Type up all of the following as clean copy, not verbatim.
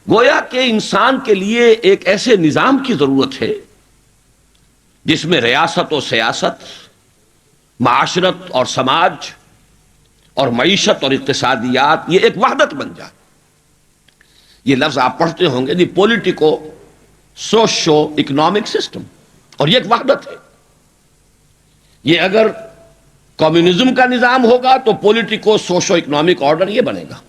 گویا کہ انسان کے لیے ایک ایسے نظام کی ضرورت ہے جس میں ریاست و سیاست، معاشرت اور سماج اور معیشت اور اقتصادیات یہ ایک وحدت بن جائے۔ یہ لفظ آپ پڑھتے ہوں گے، دی پولیٹیکو سوشو اکنامک سسٹم، اور یہ ایک وحدت ہے۔ یہ اگر کمیونزم کا نظام ہوگا تو پولیٹیکو سوشو اکنامک آرڈر یہ بنے گا،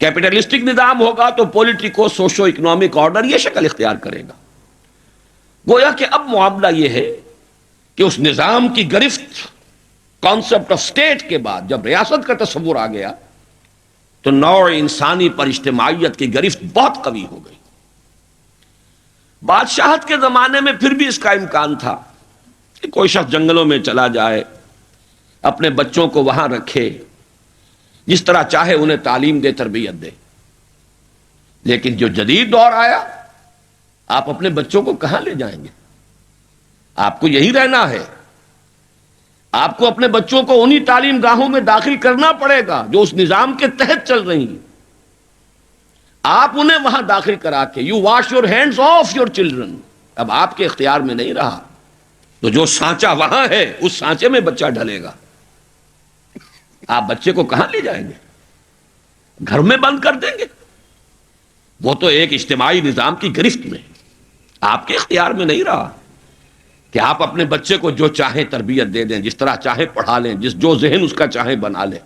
کیپٹلسٹک نظام ہوگا تو پولیٹیکو سوشو اکنامک آرڈر یہ شکل اختیار کرے گا۔ گویا کہ اب معاملہ یہ ہے کہ اس نظام کی گرفت کانسیپٹ آف سٹیٹ کے بعد جب ریاست کا تصور آ گیا تو نوع انسانی پر اجتماعیت کی گرفت بہت قوی ہو گئی۔ بادشاہت کے زمانے میں پھر بھی اس کا امکان تھا کہ کوئی شخص جنگلوں میں چلا جائے، اپنے بچوں کو وہاں رکھے، جس طرح چاہے انہیں تعلیم دے، تربیت دے۔ لیکن جو جدید دور آیا، آپ اپنے بچوں کو کہاں لے جائیں گے؟ آپ کو یہی رہنا ہے۔ آپ کو اپنے بچوں کو انہی تعلیم گاہوں میں داخل کرنا پڑے گا جو اس نظام کے تحت چل رہی ہیں۔ آپ انہیں وہاں داخل کرا کے you wash your hands of your children, اب آپ کے اختیار میں نہیں رہا، تو جو سانچہ وہاں ہے اس سانچے میں بچہ ڈھلے گا۔ آپ بچے کو کہاں لے جائیں گے؟ گھر میں بند کر دیں گے؟ وہ تو ایک اجتماعی نظام کی گرفت میں، آپ کے اختیار میں نہیں رہا کہ آپ اپنے بچے کو جو چاہیں تربیت دے دیں، جس طرح چاہیں پڑھا لیں، جو ذہن اس کا چاہیں بنا لیں،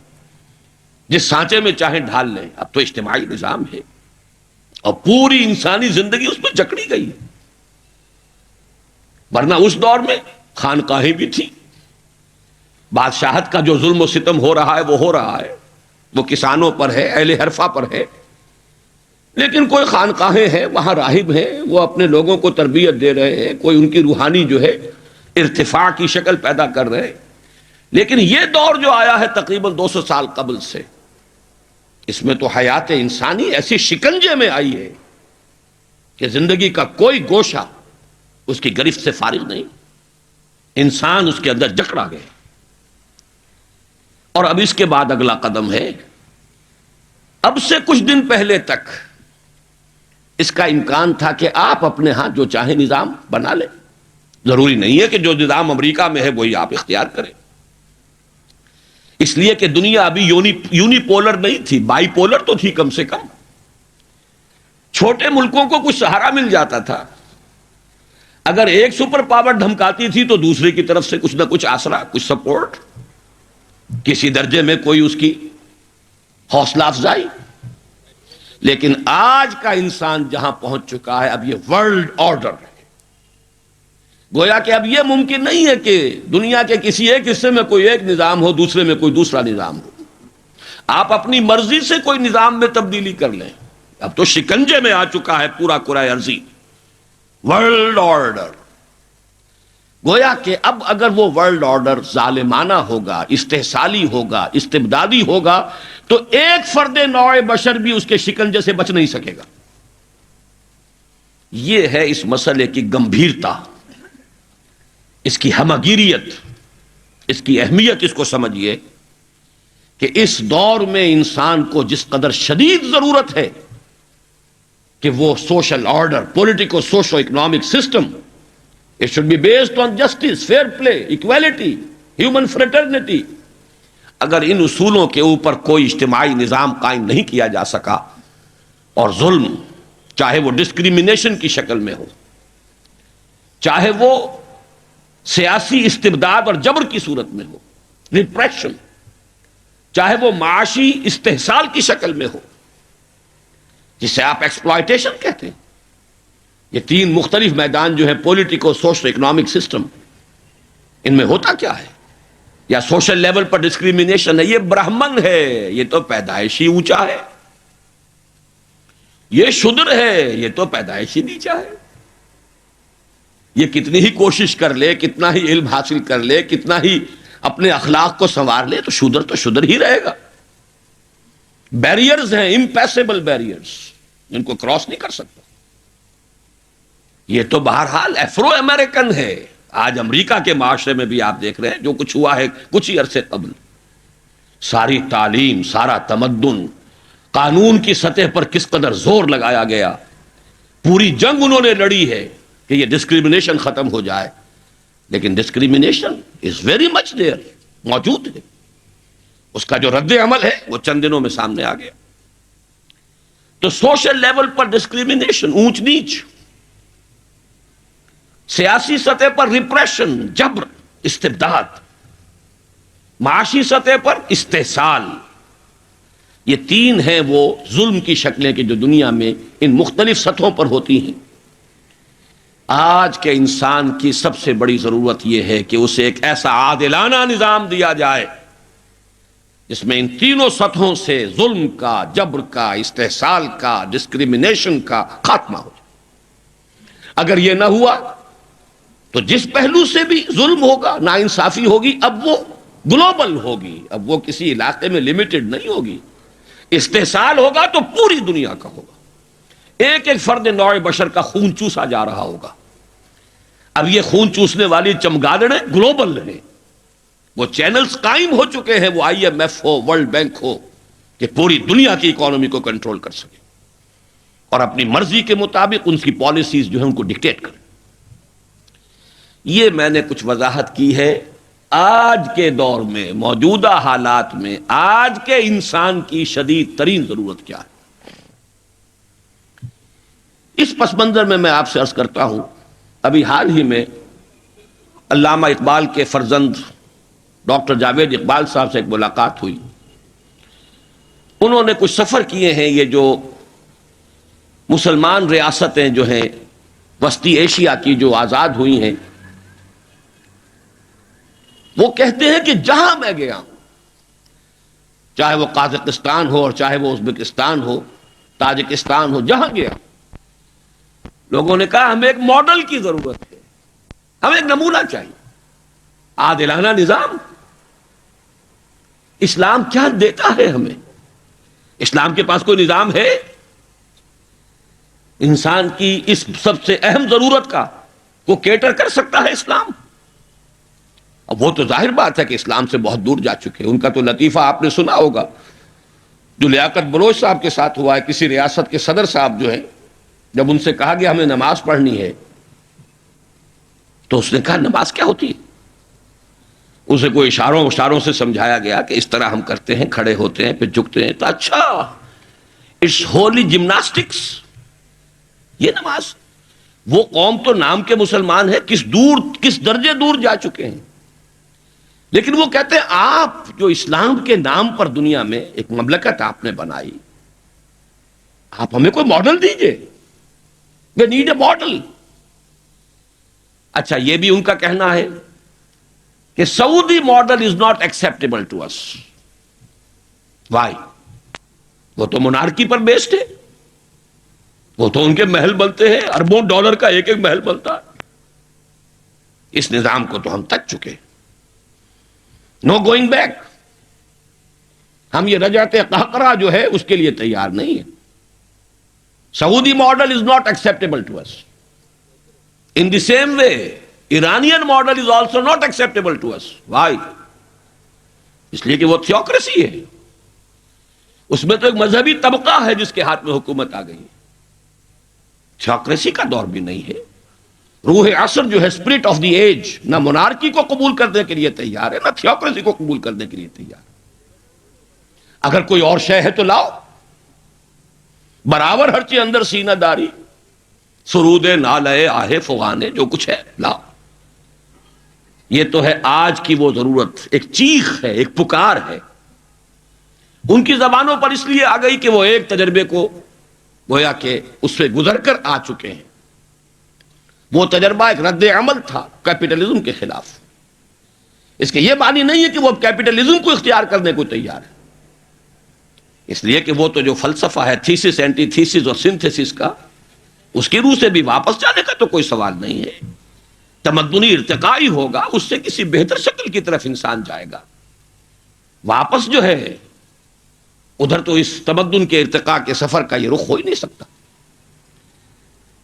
جس سانچے میں چاہیں ڈھال لیں۔ اب تو اجتماعی نظام ہے اور پوری انسانی زندگی اس میں جکڑی گئی، ورنہ اس دور میں خانقاہیں بھی تھیں۔ بادشاہت کا جو ظلم و ستم ہو رہا ہے وہ ہو رہا ہے، وہ کسانوں پر ہے، اہل حرفہ پر ہے، لیکن کوئی خانقاہیں ہیں، وہاں راہب ہیں، وہ اپنے لوگوں کو تربیت دے رہے ہیں، کوئی ان کی روحانی جو ہے ارتفاع کی شکل پیدا کر رہے ہیں۔ لیکن یہ دور جو آیا ہے تقریباً 200 سال قبل سے، اس میں تو حیات انسانی ایسی شکنجے میں آئی ہے کہ زندگی کا کوئی گوشہ اس کی گرفت سے فارغ نہیں، انسان اس کے اندر جکڑا گیا۔ اور اب اس کے بعد اگلا قدم ہے، اب سے کچھ دن پہلے تک اس کا امکان تھا کہ آپ اپنے ہاں جو چاہیں نظام بنا لیں، ضروری نہیں ہے کہ جو نظام امریکہ میں ہے وہی آپ اختیار کریں، اس لیے کہ دنیا ابھی یونی پولر نہیں تھی، بائی پولر تو تھی کم سے کم۔ چھوٹے ملکوں کو کچھ سہارا مل جاتا تھا، اگر ایک سپر پاور دھمکاتی تھی تو دوسرے کی طرف سے کچھ نہ کچھ آسرا، کچھ سپورٹ، کسی درجے میں کوئی اس کی حوصلہ افزائی۔ لیکن آج کا انسان جہاں پہنچ چکا ہے، اب یہ ورلڈ آرڈر ہے۔ گویا کہ اب یہ ممکن نہیں ہے کہ دنیا کے کسی ایک حصے میں کوئی ایک نظام ہو، دوسرے میں کوئی دوسرا نظام ہو۔ آپ اپنی مرضی سے کوئی نظام میں تبدیلی کر لیں، اب تو شکنجے میں آ چکا ہے پورا کرۂ ارضی، ورلڈ آرڈر۔ گویا کہ اب اگر وہ ورلڈ آرڈر ظالمانہ ہوگا، استحصالی ہوگا، استبدادی ہوگا، تو ایک فرد نوع بشر بھی اس کے شکنجے سے بچ نہیں سکے گا۔ یہ ہے اس مسئلے کی گمبھیرتا، اس کی ہمگیریت، اس کی اہمیت۔ اس کو سمجھیے کہ اس دور میں انسان کو جس قدر شدید ضرورت ہے کہ وہ social order, politico socio economic system, it should be based on justice, fair play, equality, human fraternity۔ اگر ان اصولوں کے اوپر کوئی اجتماعی نظام قائم نہیں کیا جا سکا، اور ظلم چاہے وہ ڈسکریمنیشن کی شکل میں ہو، چاہے وہ سیاسی استبداد اور جبر کی صورت میں ہو، ریپریشن، چاہے وہ معاشی استحصال کی شکل میں ہو، جسے آپ ایکسپلائٹیشن کہتے ہیں۔ یہ تین مختلف میدان جو ہے، پولیٹیکو سوشل اکنامک سسٹم، ان میں ہوتا کیا ہے؟ یا سوشل لیول پر ڈسکریمنیشن ہے، یہ برہمن ہے، یہ تو پیدائشی اونچا ہے، یہ شودر ہے، یہ تو پیدائشی نیچا ہے، یہ کتنی ہی کوشش کر لے، کتنا ہی علم حاصل کر لے، کتنا ہی اپنے اخلاق کو سنوار لے، تو شودر ہی رہے گا۔ بیریئرز ہیں، امپیسیبل بیریئرز، جن کو کراس نہیں کر سکتا۔ یہ تو بہرحال افرو امریکن ہے۔ آج امریکہ کے معاشرے میں بھی آپ دیکھ رہے ہیں جو کچھ ہوا ہے کچھ ہی عرصے قبل، ساری تعلیم، سارا تمدن، قانون کی سطح پر کس قدر زور لگایا گیا، پوری جنگ انہوں نے لڑی ہے کہ یہ ڈسکریمنیشن ختم ہو جائے، لیکن discrimination is very much there, موجود ہے، اس کا جو رد عمل ہے وہ چند دنوں میں سامنے آ گیا۔ تو سوشل لیول پر ڈسکریمنیشن، اونچ نیچ، سیاسی سطح پر ریپریشن، جبر، استبداد، معاشی سطح پر استحصال، یہ تین ہیں وہ ظلم کی شکلیں کہ جو دنیا میں ان مختلف سطحوں پر ہوتی ہیں۔ آج کے انسان کی سب سے بڑی ضرورت یہ ہے کہ اسے ایک ایسا عادلانہ نظام دیا جائے جس میں ان تینوں سطحوں سے ظلم کا، جبر کا، استحصال کا، ڈسکریمنیشن کا خاتمہ ہو جائے۔ اگر یہ نہ ہوا تو جس پہلو سے بھی ظلم ہوگا، ناانصافی ہوگی، اب وہ گلوبل ہوگی، اب وہ کسی علاقے میں لمیٹڈ نہیں ہوگی۔ استحصال ہوگا تو پوری دنیا کا ہوگا، ایک ایک فرد نوع بشر کا خون چوسا جا رہا ہوگا۔ اب یہ خون چوسنے والی چمگادڑیں گلوبل ہیں، وہ چینلز قائم ہو چکے ہیں، وہ IMF ہو، ورلڈ بینک ہو، کہ پوری دنیا کی اکانومی کو کنٹرول کر سکے اور اپنی مرضی کے مطابق ان کی پالیسیز جو ہیں ان کو ڈکٹیٹ کرے۔ یہ میں نے کچھ وضاحت کی ہے آج کے دور میں، موجودہ حالات میں آج کے انسان کی شدید ترین ضرورت کیا ہے۔ اس پس منظر میں آپ سے عرض کرتا ہوں، ابھی حال ہی میں علامہ اقبال کے فرزند ڈاکٹر جاوید اقبال صاحب سے ایک ملاقات ہوئی۔ انہوں نے کچھ سفر کیے ہیں، یہ جو مسلمان ریاستیں جو ہیں وسطی ایشیا کی جو آزاد ہوئی ہیں، وہ کہتے ہیں کہ جہاں میں گیا ہوں، چاہے وہ قازقستان ہو اور چاہے وہ ازبکستان ہو، تاجکستان ہو، جہاں گیا لوگوں نے کہا ہمیں ایک ماڈل کی ضرورت ہے، ہمیں ایک نمونہ چاہیے، عادلانہ نظام۔ اسلام کیا دیتا ہے ہمیں؟ اسلام کے پاس کوئی نظام ہے؟ انسان کی اس سب سے اہم ضرورت کا وہ کیٹر کر سکتا ہے اسلام؟ اب وہ تو ظاہر بات ہے کہ اسلام سے بہت دور جا چکے ہیں۔ ان کا تو لطیفہ آپ نے سنا ہوگا جو لیاقت بلوچ صاحب کے ساتھ ہوا ہے، کسی ریاست کے صدر صاحب جو ہیں، جب ان سے کہا گیا ہمیں نماز پڑھنی ہے تو اس نے کہا نماز کیا ہوتی ہے؟ اسے کوئی اشاروں سے سمجھایا گیا کہ اس طرح ہم کرتے ہیں، کھڑے ہوتے ہیں، پھر جھکتے ہیں، تو اچھا اٹس ہولی جمناسٹکس، یہ نماز۔ وہ قوم تو نام کے مسلمان ہے، کس درجے دور جا چکے ہیں، لیکن وہ کہتے ہیں آپ جو اسلام کے نام پر دنیا میں ایک مملکت آپ نے بنائی، آپ ہمیں کوئی ماڈل دیجئے، we need a model۔ اچھا یہ بھی ان کا کہنا ہے کہ Saudi model is not acceptable to us. Why? وہ تو monarchy پر بیسڈ ہے، وہ تو ان کے محل بنتے ہیں، اربوں ڈالر کا ایک ایک محل بنتا ہے، اس نظام کو تو ہم تک چکے، نو گوئنگ بیک۔ ہم یہ رجعت قہقرہ جو ہے اس کے لیے تیار نہیں ہے۔ Saudi model is not acceptable to us. In the same way Iranian model is also not acceptable to us. Why? اس لیے کہ وہ تھیوکریسی ہے، اس میں تو ایک مذہبی طبقہ ہے جس کے ہاتھ میں حکومت آ گئی ہے۔ تھیوکریسی کا دور بھی نہیں ہے۔ روح عصر جو ہے، اسپرٹ آف دی ایج، نہ monarchy کو قبول کرنے کے لیے تیار ہے، نہ تھیوکریسی کو قبول کرنے کے لیے تیار ہے۔ اگر کوئی اور شے ہے تو لاؤ، برابر ہر چیز اندر سینہ داری، سرود نالے آہے فغانے، جو کچھ ہے لاؤ۔ یہ تو ہے آج کی وہ ضرورت، ایک چیخ ہے، ایک پکار ہے۔ ان کی زبانوں پر اس لیے آ گئی کہ وہ ایک تجربے کو گویا کہ اس سے گزر کر آ چکے ہیں۔ وہ تجربہ ایک رد عمل تھا کیپٹلزم کے خلاف۔ اس کے یہ معنی نہیں ہے کہ وہ کیپٹلزم کو اختیار کرنے کو تیار ہے، اس لیے کہ وہ تو جو فلسفہ ہے تھیسس، اینٹی تھیسس اور سنتھیسس کا، اس کی روح سے بھی واپس جانے کا تو کوئی سوال نہیں ہے۔ تمدنی ارتقائی ہوگا، اس سے کسی بہتر شکل کی طرف انسان جائے گا۔ واپس جو ہے ادھر تو اس تمدن کے ارتقاء کے سفر کا یہ رخ ہو ہی نہیں سکتا۔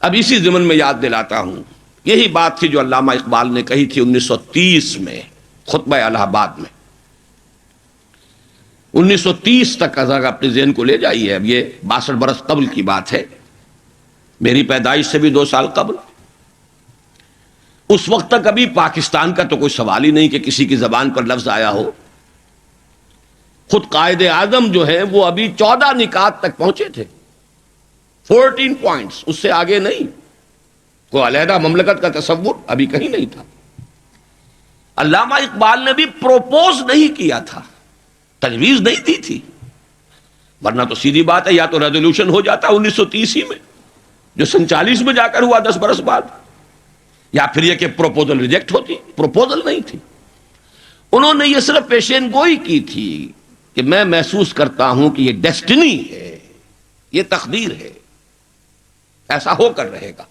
اب اسی ضمن میں یاد دلاتا ہوں، یہی بات تھی جو علامہ اقبال نے کہی تھی 1930 میں خطبہ الہ آباد میں۔ 1930 تک اگر اپنے ذہن کو لے جائیے، اب یہ 62 برس قبل کی بات ہے، میری پیدائش سے بھی 2 سال قبل. اس وقت تک ابھی پاکستان کا تو کوئی سوال ہی نہیں کہ کسی کی زبان پر لفظ آیا ہو. خود قائد اعظم جو ہے وہ ابھی 14 نکات تک پہنچے تھے، 14 پوائنٹس، اس سے آگے نہیں. کوئی علیحدہ مملکت کا تصور ابھی کہیں نہیں تھا. علامہ اقبال نے بھی پروپوز نہیں کیا تھا، تجویز نہیں دی تھی، ورنہ تو سیدھی بات ہے یا تو ریزولوشن ہو جاتا 1930 ہی میں جو 47 میں جا کر ہوا 10 برس بعد، یا پھر یہ کہ پروپوزل ریجیکٹ ہوتی. پروپوزل نہیں تھی. انہوں نے یہ صرف پیشین گوئی کی تھی کہ میں محسوس کرتا ہوں کہ یہ ڈیسٹنی ہے، یہ تقدیر ہے، ایسا ہو کر رہے گا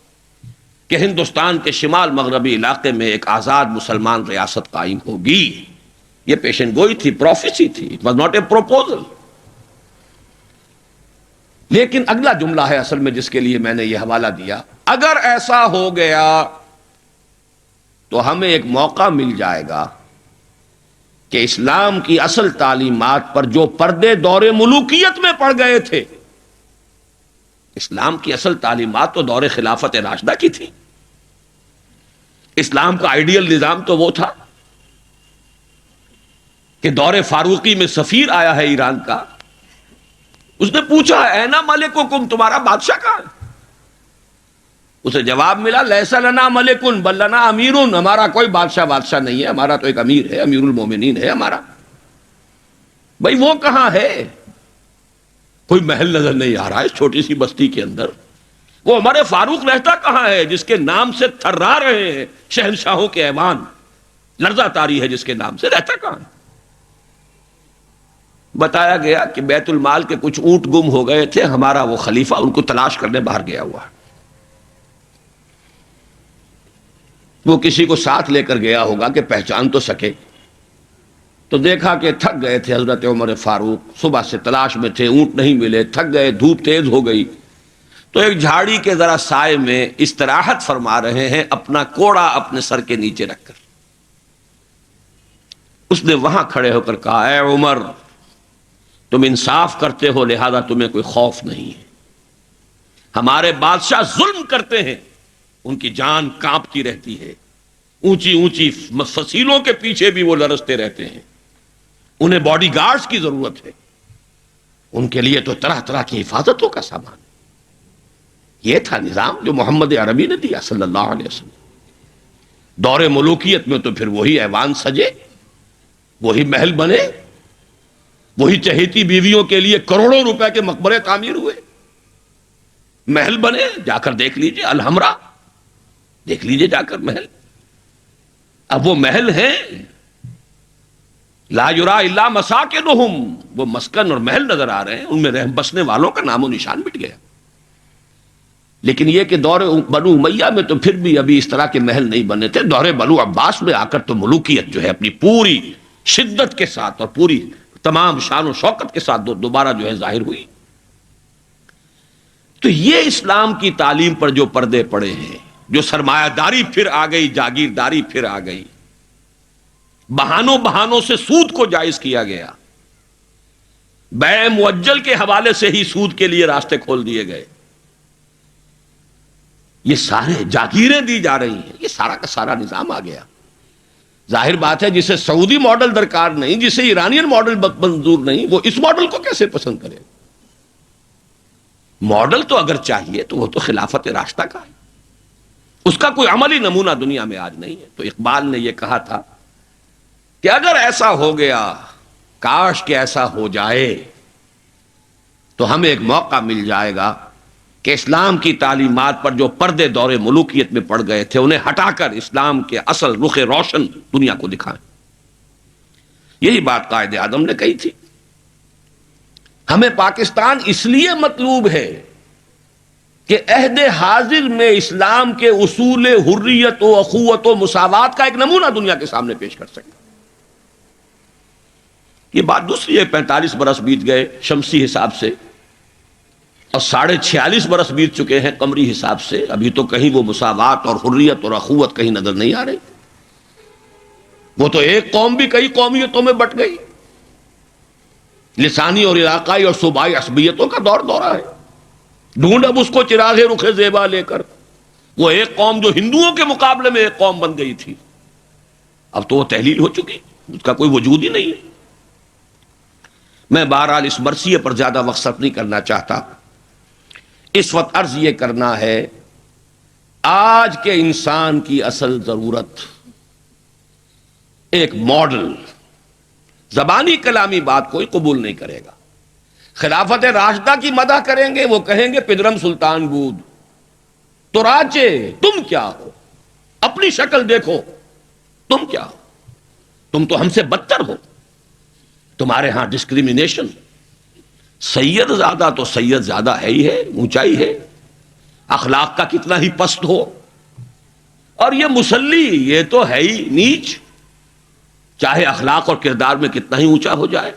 کہ ہندوستان کے شمال مغربی علاقے میں ایک آزاد مسلمان ریاست قائم ہوگی. یہ پیشن گوئی تھی، پروفیسی تھی، it was not a proposal. لیکن اگلا جملہ ہے اصل میں جس کے لیے میں نے یہ حوالہ دیا، اگر ایسا ہو گیا تو ہمیں ایک موقع مل جائے گا کہ اسلام کی اصل تعلیمات پر جو پردے دور ملوکیت میں پڑ گئے تھے، اسلام کی اصل تعلیمات تو دور خلافت راشدہ کی تھی. اسلام کا آئیڈیل نظام تو وہ تھا کہ دور فاروقی میں سفیر آیا ہے ایران کا، اس نے پوچھا اینا ملککم، تمہارا بادشاہ کہاں ہے؟ اسے جواب ملا لیس لنا ملکن بل لنا امیرن، ہمارا کوئی بادشاہ نہیں ہے، ہمارا تو ایک امیر ہے، امیر المومنین ہے ہمارا. بھائی وہ کہاں ہے؟ کوئی محل نظر نہیں آ رہا ہے اس چھوٹی سی بستی کے اندر. وہ ہمارے فاروق رہتا کہاں ہے جس کے نام سے تھرا رہے ہیں شہنشاہوں کے ایوان، لرزہ طاری ہے جس کے نام سے، رہتا کہاں ہے؟ بتایا گیا کہ بیت المال کے کچھ اونٹ گم ہو گئے تھے، ہمارا وہ خلیفہ ان کو تلاش کرنے باہر گیا ہوا. وہ کسی کو ساتھ لے کر گیا ہوگا کہ پہچان تو سکے، تو دیکھا کہ تھک گئے تھے حضرت عمر فاروق، صبح سے تلاش میں تھے، اونٹ نہیں ملے، تھک گئے، دھوپ تیز ہو گئی، تو ایک جھاڑی کے ذرا سائے میں استراحت فرما رہے ہیں اپنا کوڑا اپنے سر کے نیچے رکھ کر. اس نے وہاں کھڑے ہو کر کہا اے عمر، تم انصاف کرتے ہو لہذا تمہیں کوئی خوف نہیں ہے. ہمارے بادشاہ ظلم کرتے ہیں، ان کی جان کانپتی رہتی ہے، اونچی اونچی فصیلوں کے پیچھے بھی وہ لرزتے رہتے ہیں، انہیں باڈی گارڈز کی ضرورت ہے، ان کے لیے تو طرح طرح کی حفاظتوں کا سامان. یہ تھا نظام جو محمد عربی نے دیا صلی اللہ علیہ وسلم. دور ملوکیت میں تو پھر وہی ایوان سجے، وہی محل بنے، وہی چہیتی بیویوں کے لیے کروڑوں روپے کے مقبرے تعمیر ہوئے، محل بنے. جا کر دیکھ لیجئے الحمرا، دیکھ لیجئے جا کر محل. اب وہ محل ہیں لا یرا الا مساکنہم، وہ مسکن اور محل نظر آ رہے ہیں، ان میں رہ بسنے والوں کا نام و نشان مٹ گیا. لیکن یہ کہ دور بنو امیہ میں تو پھر بھی ابھی اس طرح کے محل نہیں بنے تھے. دور بنو عباس میں آ کر تو ملوکیت جو ہے اپنی پوری شدت کے ساتھ اور پوری تمام شان و شوکت کے ساتھ دوبارہ جو ہے ظاہر ہوئی. تو یہ اسلام کی تعلیم پر جو پردے پڑے ہیں، جو سرمایہ داری پھر آ گئی، جاگیرداری پھر آ گئی، بہانوں سے سود کو جائز کیا گیا، بیع مؤجل کے حوالے سے ہی سود کے لیے راستے کھول دیے گئے، یہ سارے جاگیریں دی جا رہی ہیں، یہ سارا کا سارا نظام آ گیا. ظاہر بات ہے جسے سعودی ماڈل درکار نہیں، جسے ایرانین ماڈل منظور نہیں، وہ اس ماڈل کو کیسے پسند کرے؟ ماڈل تو اگر چاہیے تو وہ تو خلافت راشدہ کا ہے، اس کا کوئی عملی نمونہ دنیا میں آج نہیں ہے. تو اقبال نے یہ کہا تھا کہ اگر ایسا ہو گیا، کاش کہ ایسا ہو جائے، تو ہمیں ایک موقع مل جائے گا کہ اسلام کی تعلیمات پر جو پردے دور ملوکیت میں پڑ گئے تھے انہیں ہٹا کر اسلام کے اصل رخ روشن دنیا کو دکھائیں. یہی بات قائد اعظم نے کہی تھی. ہمیں پاکستان اس لیے مطلوب ہے کہ عہد حاضر میں اسلام کے اصول حریت و اخوت و مساوات کا ایک نمونہ دنیا کے سامنے پیش کر سکے. یہ بات دوسری ہے، 45 برس بیت گئے شمسی حساب سے اور 46.5 برس بیت چکے ہیں قمری حساب سے، ابھی تو کہیں وہ مساوات اور حریت اور اخوت کہیں نظر نہیں آ رہی. وہ تو ایک قوم بھی کئی قومیتوں میں بٹ گئی. لسانی اور علاقائی اور صوبائی عصبیتوں کا دورہ ہے. ڈھونڈ اب اس کو چراغ رخ زیبا لے کر. وہ ایک قوم جو ہندوؤں کے مقابلے میں ایک قوم بن گئی تھی، اب تو وہ تحلیل ہو چکی، اس کا کوئی وجود ہی نہیں ہے. میں بہرحال اس مرثیے پر زیادہ وقت صرف نہیں کرنا چاہتا. اس وقت عرض یہ کرنا ہے، آج کے انسان کی اصل ضرورت ایک ماڈل. زبانی کلامی بات کوئی قبول نہیں کرے گا. خلافت راشدہ کی مدح کریں گے، وہ کہیں گے پدرم سلطان بود تو راچے، تم کیا ہو؟ اپنی شکل دیکھو، تم کیا ہو؟ تم تو ہم سے بدتر ہو. تمہارے ہاں ڈسکریمنیشن. سید زیادہ تو سید زیادہ ہے ہی ہے، اونچائی ہے، اخلاق کا کتنا ہی پست ہو. اور یہ مسلی، یہ تو ہے ہی نیچ، چاہے اخلاق اور کردار میں کتنا ہی اونچا ہو جائے.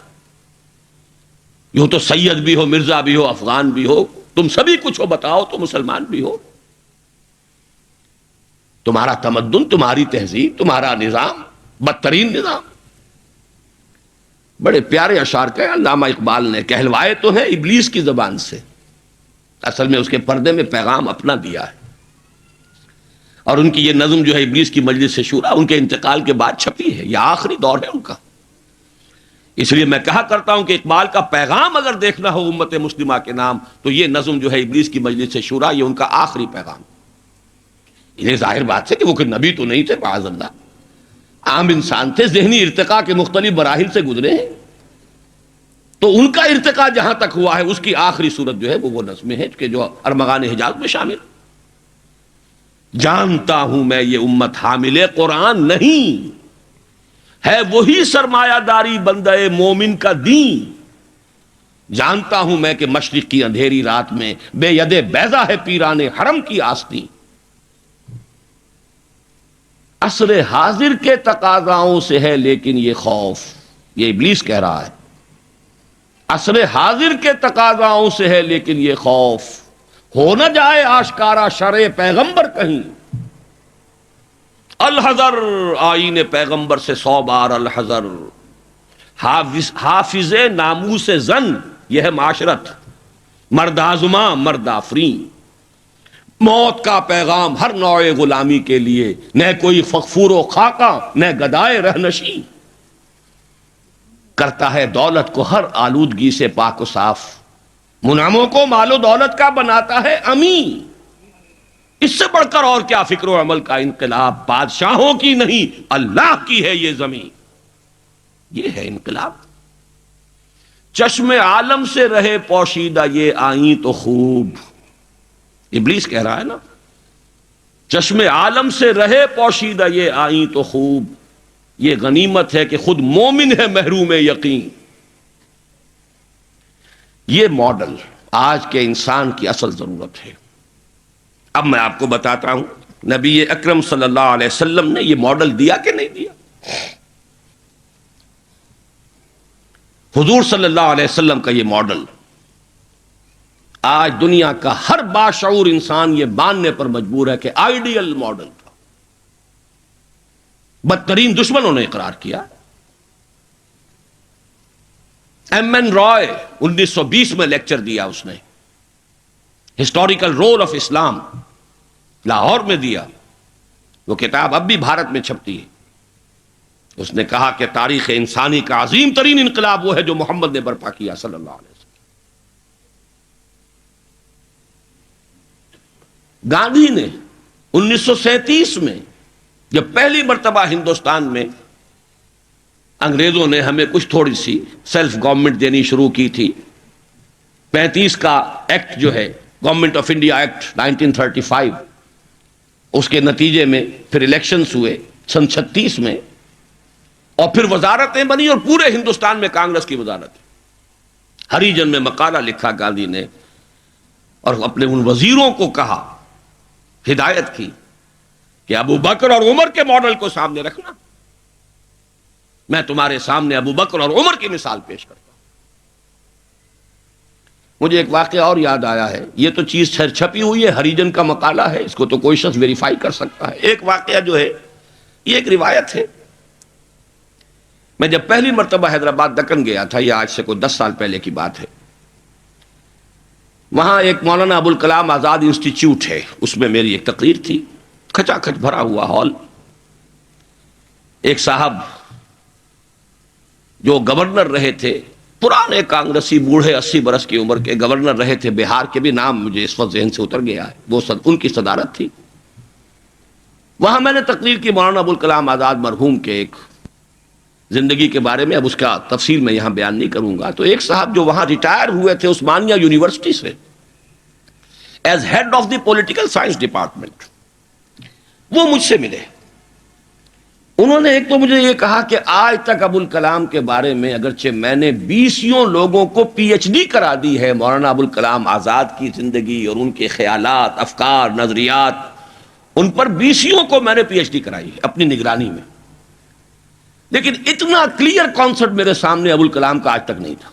یوں تو سید بھی ہو، مرزا بھی ہو، افغان بھی ہو، تم سبھی کچھ ہو، بتاؤ تو مسلمان بھی ہو. تمہارا تمدن، تمہاری تہذیب، تمہارا نظام بدترین نظام. بڑے پیارے اشعار کہ علامہ اقبال نے کہلوائے تو ہیں ابلیس کی زبان سے، اصل میں اس کے پردے میں پیغام اپنا دیا ہے. اور ان کی یہ نظم جو ہے ابلیس کی مجلس شورا، ان کے انتقال کے بعد چھپی ہے، یہ آخری دور ہے ان کا. اس لیے میں کہا کرتا ہوں کہ اقبال کا پیغام اگر دیکھنا ہو امت مسلمہ کے نام تو یہ نظم جو ہے ابلیس کی مجلس شورا، یہ ان کا آخری پیغام. انہیں ظاہر بات ہے کہ وہ کوئی نبی تو نہیں تھے، معاذ اللہ، عام انسان تھے، ذہنی ارتقاء کے مختلف مراحل سے گزرے ہیں. تو ان کا ارتقاء جہاں تک ہوا ہے اس کی آخری صورت جو ہے وہ نظمیں ہیں کہ جو ارمغان حجاز میں شامل. جانتا ہوں میں یہ امت حامل قرآن نہیں، ہے وہی سرمایہ داری بندہ مومن کا دین. جانتا ہوں میں کہ مشرق کی اندھیری رات میں بے ید بیضا ہے پیران حرم کی آستین. عصر حاضر کے تقاضاؤں سے ہے لیکن یہ خوف، یہ ابلیس کہہ رہا ہے، عصر حاضر کے تقاضاؤں سے ہے لیکن یہ خوف، ہو نہ جائے آشکارا شرع پیغمبر کہیں. الحذر، آئین پیغمبر سے 100 بار الحذر. حافظ ناموس زن، یہ ہے معاشرت، مرد آزماں مرد آفرین. موت کا پیغام ہر نوع غلامی کے لیے، نہ کوئی فغفور و خاکہ نہ گدائے رہنشین. کرتا ہے دولت کو ہر آلودگی سے پاک و صاف، منعموں کو مال و دولت کا بناتا ہے امین. اس سے بڑھ کر اور کیا فکر و عمل کا انقلاب، بادشاہوں کی نہیں اللہ کی ہے یہ زمین. یہ ہے انقلاب. چشم عالم سے رہے پوشیدہ یہ آئیں تو خوب. ابلیس کہہ رہا ہے نا، چشم عالم سے رہے پوشیدہ یہ آئیں تو خوب. یہ غنیمت ہے کہ خود مومن ہے محروم یقین. یہ ماڈل آج کے انسان کی اصل ضرورت ہے. اب میں آپ کو بتاتا ہوں نبی اکرم صلی اللہ علیہ وسلم نے یہ ماڈل دیا کہ نہیں دیا. حضور صلی اللہ علیہ وسلم کا یہ ماڈل آج دنیا کا ہر باشعور انسان یہ ماننے پر مجبور ہے کہ آئیڈیل ماڈل تھا. بدترین دشمنوں نے اقرار کیا. ایم این رائے 1920 میں لیکچر دیا اس نے، ہسٹوریکل رول آف اسلام، لاہور میں دیا. وہ کتاب اب بھی بھارت میں چھپتی ہے. اس نے کہا کہ تاریخ انسانی کا عظیم ترین انقلاب وہ ہے جو محمد نے برپا کیا صلی اللہ علیہ وسلم. گاندھی نے 1937 میں جب پہلی مرتبہ ہندوستان میں انگریزوں نے ہمیں کچھ تھوڑی سی سیلف گورنمنٹ دینی شروع کی تھی، 35 کا ایکٹ جو ہے گورنمنٹ آف انڈیا ایکٹ 1935، اس کے نتیجے میں پھر الیکشنز ہوئے سن 36 میں، اور پھر وزارتیں بنی اور پورے ہندوستان میں کانگریس کی وزارت. ہریجن میں مقالہ لکھا گاندھی نے اور اپنے ان وزیروں کو کہا، ہدایت کی کہ ابو بکر اور عمر کے ماڈل کو سامنے رکھنا. میں تمہارے سامنے ابو بکر اور عمر کی مثال پیش کرتا ہوں. مجھے ایک واقعہ اور یاد آیا ہے، یہ تو چیز چھپی ہوئی ہے، ہریجن کا مقالہ ہے، اس کو تو کوئی شخص ویریفائی کر سکتا ہے. ایک واقعہ جو ہے یہ ایک روایت ہے. میں جب پہلی مرتبہ حیدرآباد دکن گیا تھا، یہ آج سے کوئی 10 سال پہلے کی بات ہے، وہاں ایک مولانا ابوالکلام آزاد انسٹیٹیوٹ ہے، اس میں میری ایک تقریر تھی، کھچا کھچ بھرا ہوا ہال. ایک صاحب جو گورنر رہے تھے، پرانے کانگریسی، بوڑھے 80 برس کی عمر کے گورنر رہے تھے بہار کے، بھی نام مجھے اس وقت ذہن سے اتر گیا ہے، وہ ان کی صدارت تھی. وہاں میں نے تقریر کی مولانا ابوالکلام آزاد مرحوم کے ایک زندگی کے بارے میں. اب اس کا تفصیل میں یہاں بیان نہیں کروں گا. تو ایک صاحب جو وہاں ریٹائر ہوئے تھے عثمانیہ یونیورسٹی سے as head of the political science department, وہ مجھ سے ملے. انہوں نے ایک تو مجھے یہ کہا کہ آج تک ابوالکلام کے بارے میں اگرچہ میں نے 20 لوگوں کو پی ایچ ڈی کرا دی ہے مولانا ابوالکلام آزاد کی زندگی اور ان کے خیالات، افکار، نظریات، ان پر 20 کو میں نے پی ایچ ڈی کرائی ہے اپنی نگرانی میں، لیکن اتنا کلیئر کانسیپٹ میرے سامنے ابوالکلام کا آج تک نہیں تھا.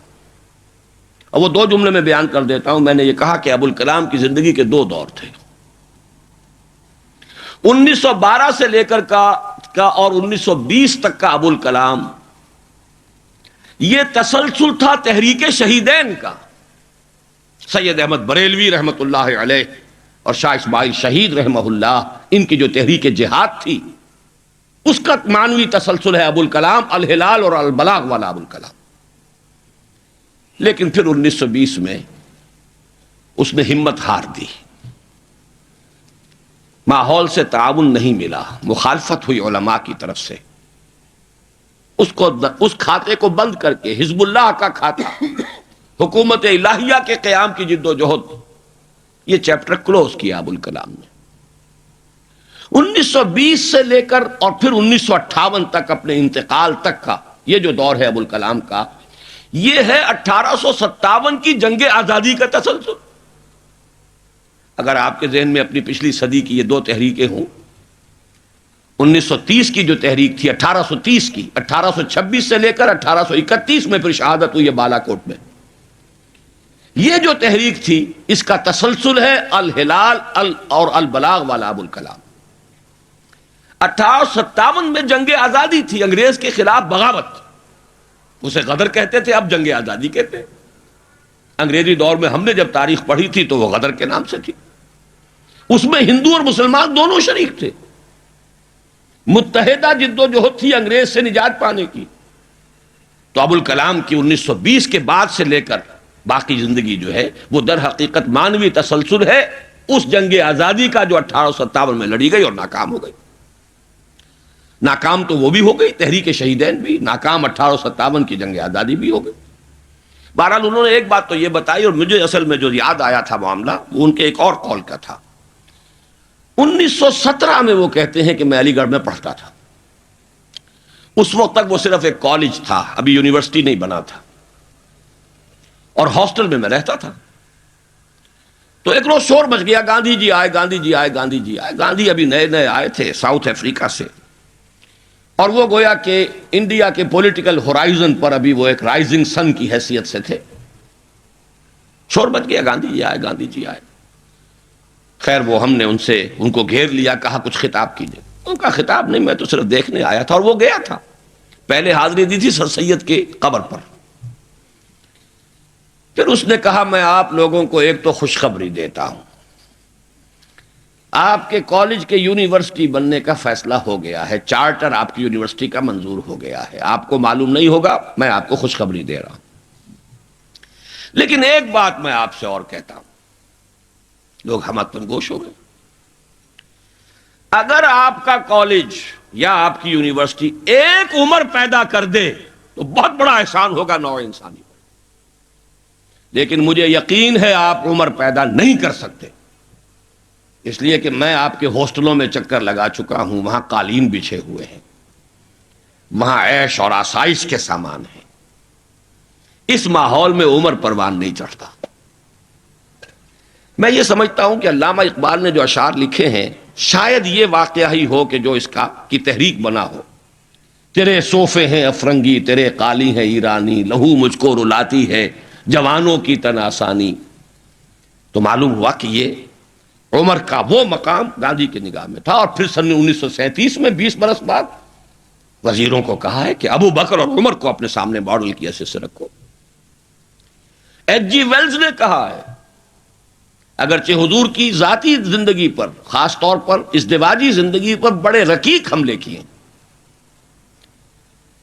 اور وہ 2 جملے میں بیان کر دیتا ہوں. میں نے یہ کہا کہ ابوالکلام کی زندگی کے 2 دور تھے، 1912 سے لے کر کا اور 1920 تک کا ابوالکلام، یہ تسلسل تھا تحریک شہیدین کا. سید احمد بریلوی رحمت اللہ علیہ اور شاہ اسماعیل شہید رحمہ اللہ، ان کی جو تحریک جہاد تھی، اس کا معنوی تسلسل ہے ابوالکلام، الہلال اور البلاغ والا ابوالکلام. لیکن پھر 1920 میں اس نے ہمت ہار دی، ماحول سے تعاون نہیں ملا، مخالفت ہوئی علماء کی طرف سے. اس کھاتے کو بند کر کے حزب اللہ کا کھاتا، حکومت الہیہ کے قیام کی جد و جہد، یہ چیپٹر کلوز کیا ابوالکلام نے. 1920 سے لے کر اور پھر 1958 تک، اپنے انتقال تک کا یہ جو دور ہے ابوالکلام کا، یہ ہے 1857 کی جنگ آزادی کا تسلسل. اگر آپ کے ذہن میں اپنی پچھلی صدی کی یہ 2 تحریکیں ہوں، 1930 کی جو تحریک تھی، 1830 کی، 1826 سے لے کر 1831 میں پھر شہادت ہوئی ہے بالا کوٹ میں، یہ جو تحریک تھی اس کا تسلسل ہے الہلال اور البلاغ والا ابوالکلام. 1857 میں جنگ آزادی تھی، انگریز کے خلاف بغاوت، اسے غدر کہتے تھے، اب جنگ آزادی کہتے ہیں. انگریزی دور میں ہم نے جب تاریخ پڑھی تھی تو وہ غدر کے نام سے تھی. اس میں ہندو اور مسلمان دونوں شریک تھے، متحدہ جد و جہد تھی انگریز سے نجات پانے کی. تو ابوالکلام کی 1920 کے بعد سے لے کر باقی زندگی جو ہے وہ در حقیقت مانوی تسلسل ہے اس جنگ آزادی کا جو 1857 میں لڑی گئی اور ناکام ہو گئی. ناکام تو وہ بھی ہو گئی، تحریک شہیدین بھی ناکام، 1857 کی جنگ آزادی بھی ہو گئی. بہرحال انہوں نے ایک بات تو یہ بتائی، اور مجھے اصل میں جو یاد آیا تھا معاملہ وہ ان کے ایک اور قول کا تھا. 1917 میں وہ کہتے ہیں کہ میں علی گڑھ میں پڑھتا تھا. اس وقت تک وہ صرف ایک کالج تھا، ابھی یونیورسٹی نہیں بنا تھا، اور ہاسٹل میں رہتا تھا. تو ایک روز شور مچ گیا، گاندھی جی آئے، گاندھی جی آئے، گاندھی جی آئے. گاندھی ابھی نئے نئے آئے تھے ساؤتھ افریقہ سے، اور وہ گویا کہ انڈیا کے پولیٹیکل ہورائزن پر ابھی وہ ایک رائزنگ سن کی حیثیت سے تھے. شور مچ گیا، گاندھی جی آئے، گاندھی جی آئے. خیر وہ ہم نے ان کو گھیر لیا، کہا کچھ خطاب کیجئے. ان کا خطاب نہیں، میں تو صرف دیکھنے آیا تھا. اور وہ گیا تھا، پہلے حاضری دی تھی سر سید کے قبر پر. پھر اس نے کہا میں آپ لوگوں کو ایک تو خوشخبری دیتا ہوں، آپ کے کالج کے یونیورسٹی بننے کا فیصلہ ہو گیا ہے، چارٹر آپ کی یونیورسٹی کا منظور ہو گیا ہے. آپ کو معلوم نہیں ہوگا، میں آپ کو خوشخبری دے رہا ہوں. لیکن ایک بات میں آپ سے اور کہتا ہوں. لوگ ہمت گوش ہو گئے. اگر آپ کا کالج یا آپ کی یونیورسٹی ایک عمر پیدا کر دے تو بہت بڑا احسان ہوگا نوع انسانی پر. لیکن مجھے یقین ہے آپ عمر پیدا نہیں کر سکتے، اس لیے کہ میں آپ کے ہاسٹلوں میں چکر لگا چکا ہوں. وہاں قالین بچھے ہوئے ہیں، وہاں عیش اور آسائش کے سامان ہیں. اس ماحول میں عمر پروان نہیں چڑھتا. میں یہ سمجھتا ہوں کہ علامہ اقبال نے جو اشعار لکھے ہیں شاید یہ واقعہ ہی ہو کہ جو اس کی تحریک بنا ہو. تیرے صوفے ہیں افرنگی، تیرے قالی ہیں ایرانی، لہو مجھ کو رلاتی ہے جوانوں کی تن آسانی. تو معلوم ہوا کہ یہ عمر کا وہ مقام گاندھی کی نگاہ میں تھا. اور پھر سن 1937 میں 20 برس بعد وزیروں کو کہا ہے کہ ابو بکر اور عمر کو اپنے سامنے ماڈل کی حیثیت سے رکھو. ایچ جی ویلز نے کہا ہے اگرچہ حضور کی ذاتی زندگی پر، خاص طور پر ازدواجی زندگی پر بڑے رقیق حملے کیے،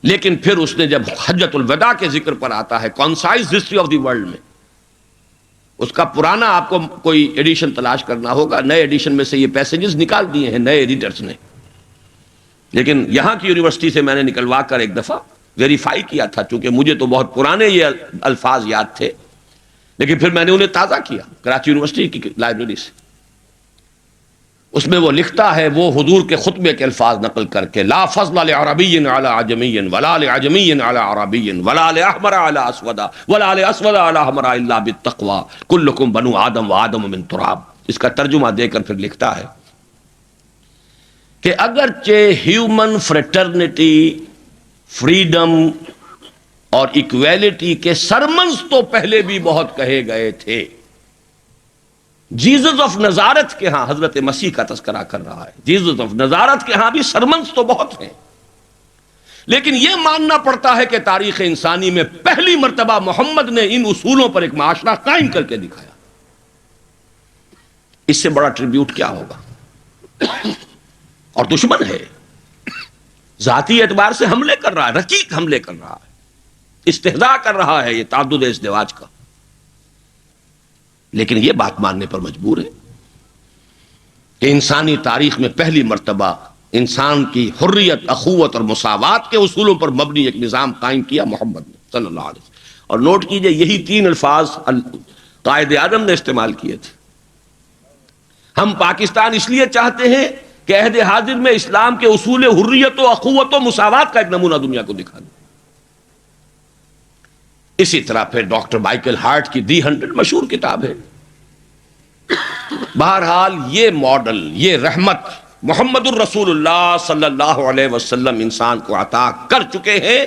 لیکن پھر اس نے جب حجۃ الوداع کے ذکر پر آتا ہے concise history of the world میں، اس کا پرانا آپ کو کوئی ایڈیشن تلاش کرنا ہوگا، نئے ایڈیشن میں سے یہ پیسیجز نکال دیے ہیں نئے ایڈیٹرز نے، لیکن یہاں کی یونیورسٹی سے میں نے نکلوا کر ایک دفعہ ویریفائی کیا تھا، چونکہ مجھے تو بہت پرانے یہ الفاظ یاد تھے، لیکن پھر میں نے انہیں تازہ کیا کراچی یونیورسٹی کی لائبریری سے. اس میں وہ لکھتا ہے، وہ حضور کے خطبے کے الفاظ نقل کر کے، لا فضل لعربی علی عجمی ولا لعجمی علی عربی ولا لاحمر علی اسود ولا لاسود علی احمر الا بالتقوی کلکم بنو آدم وآدم من تراب. اس کا ترجمہ دے کر پھر لکھتا ہے کہ اگرچہ ہیومن فریٹرنٹی، فریڈم اور ایکویلٹی کے سرمنز تو پہلے بھی بہت کہے گئے تھے، جیزس آف نزارت کے ہاں حضرت مسیح کا تذکرہ کر رہا ہے، جیزس آف نزارت کے ہاں بھی سرمنز تو بہت ہیں، لیکن یہ ماننا پڑتا ہے کہ تاریخ انسانی میں پہلی مرتبہ محمد نے ان اصولوں پر ایک معاشرہ قائم کر کے دکھایا. اس سے بڑا ٹریبیوٹ کیا ہوگا؟ اور دشمن ہے، ذاتی اعتبار سے حملے کر رہا ہے، رقیق حملے کر رہا ہے، استہزاء کر رہا ہے یہ تعدد ازدواج کا، لیکن یہ بات ماننے پر مجبور ہے کہ انسانی تاریخ میں پہلی مرتبہ انسان کی حریت، اخوت اور مساوات کے اصولوں پر مبنی ایک نظام قائم کیا محمد نے صلی اللہ علیہ وسلم. اور نوٹ کیجئے یہی 3 الفاظ قائد اعظم نے استعمال کیے تھے. ہم پاکستان اس لیے چاہتے ہیں کہ عہد حاضر میں اسلام کے اصول حریت و اخوت و مساوات کا ایک نمونہ دنیا کو دکھا دیں. اسی طرح پھر ڈاکٹر مائیکل ہارٹ کی دی 100 مشہور کتاب ہے. بہرحال یہ ماڈل، یہ رحمت محمد الرسول اللہ صلی اللہ علیہ وسلم انسان کو عطا کر چکے ہیں،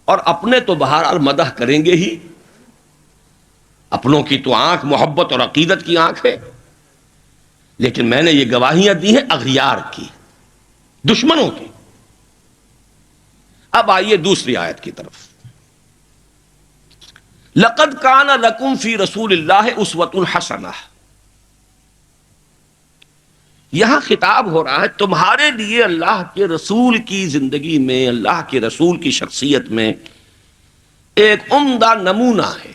اور اپنے تو بہرحال مدح کریں گے ہی. اپنوں کی تو آنکھ محبت اور عقیدت کی آنکھ ہے، لیکن میں نے یہ گواہیاں دی ہیں اغیار کی، دشمنوں کی. اب آئیے دوسری آیت کی طرف. لقد کان لکم فی رسول اللہ اسوۃ حسنہ. یہاں خطاب ہو رہا ہے تمہارے لیے اللہ کے رسول کی زندگی میں، اللہ کے رسول کی شخصیت میں ایک عمدہ نمونہ ہے.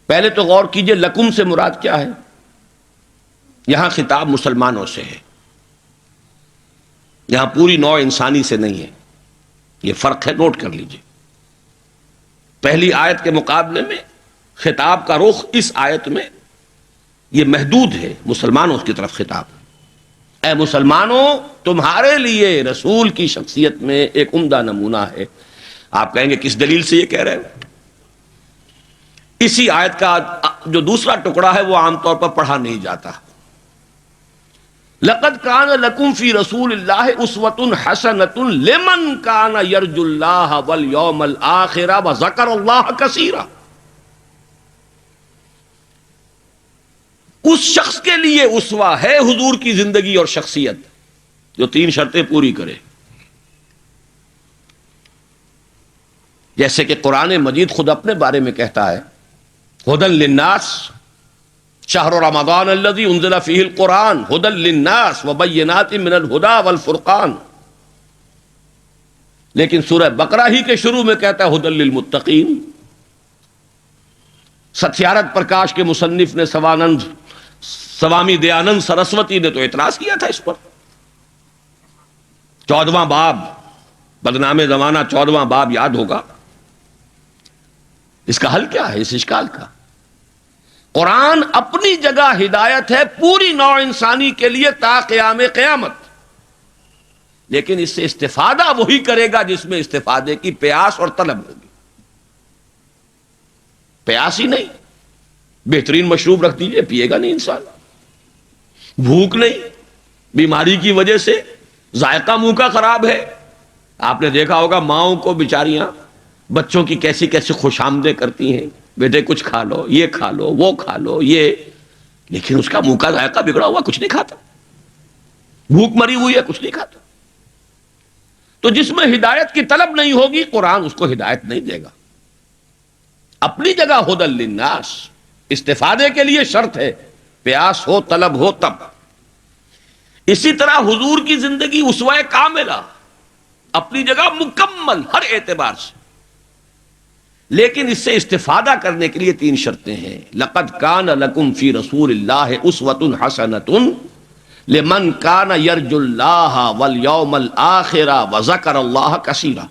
پہلے تو غور کیجئے لکم سے مراد کیا ہے؟ یہاں خطاب مسلمانوں سے ہے، یہاں پوری نوع انسانی سے نہیں ہے. یہ فرق ہے، نوٹ کر لیجئے. پہلی آیت کے مقابلے میں خطاب کا رخ اس آیت میں یہ محدود ہے، مسلمانوں کی طرف خطاب. اے مسلمانوں، تمہارے لیے رسول کی شخصیت میں ایک عمدہ نمونہ ہے. آپ کہیں گے کس دلیل سے یہ کہہ رہے ہیں؟ اسی آیت کا جو دوسرا ٹکڑا ہے وہ عام طور پر پڑھا نہیں جاتا. لقد کان لکم فی رسول اللہ اسوۃ حسنۃ لمن کان یرجو اللہ والیوم الآخر وذکر اللہ کثیرا. اس شخص کے لیے اسوہ ہے حضور کی زندگی اور شخصیت جو 3 شرطیں پوری کرے. جیسے کہ قرآن مجید خود اپنے بارے میں کہتا ہے ھدی للناس شہر رمضان الذی انزل فیہ القرآن ھدی للناس وبینات من الھدی والفرقان. لیکن سورہ بقرہ ہی کے شروع میں کہتا ہے ھدی للمتقین. ستیارتھ پرکاش کے مصنف نے سوامی دیانند سرسوتی نے تو اعتراض کیا تھا اس پر. 14واں باب، بدنام زمانہ 14واں باب یاد ہوگا. اس کا حل کیا ہے اس اشکال کا؟ قرآن اپنی جگہ ہدایت ہے پوری نوع انسانی کے لیے تا قیام قیامت، لیکن اس سے استفادہ وہی کرے گا جس میں استفادے کی پیاس اور طلب ہوگی. پیاس ہی نہیں، بہترین مشروب رکھ دیجئے پیے گا نہیں انسان. بھوک نہیں، بیماری کی وجہ سے ذائقہ منہ کا خراب ہے. آپ نے دیکھا ہوگا ماؤں کو بیچاریاں بچوں کی کیسی کیسی خوش آمدیں کرتی ہیں، بیٹے کچھ کھا لو، یہ کھا لو، وہ کھا لو، یہ، لیکن اس کا منہ کا ذائقہ بگڑا ہوا کچھ نہیں کھاتا. بھوک مری ہوئی ہے، کچھ نہیں کھاتا. تو جس میں ہدایت کی طلب نہیں ہوگی قرآن اس کو ہدایت نہیں دے گا. اپنی جگہ ہدی للناس، استفادے کے لیے شرط ہے، پیاس ہو طلب ہو تب. اسی طرح حضور کی زندگی اسوہ کاملہ، اپنی جگہ مکمل ہر اعتبار سے، لیکن اس سے استفادہ کرنے کے لیے 3 شرطیں ہیں. لقد کان لکم فی رسول اللہ اسوۃ حسنۃ لمن کان یرجو اللہ والیوم الآخر وذکر اللہ کثیرا.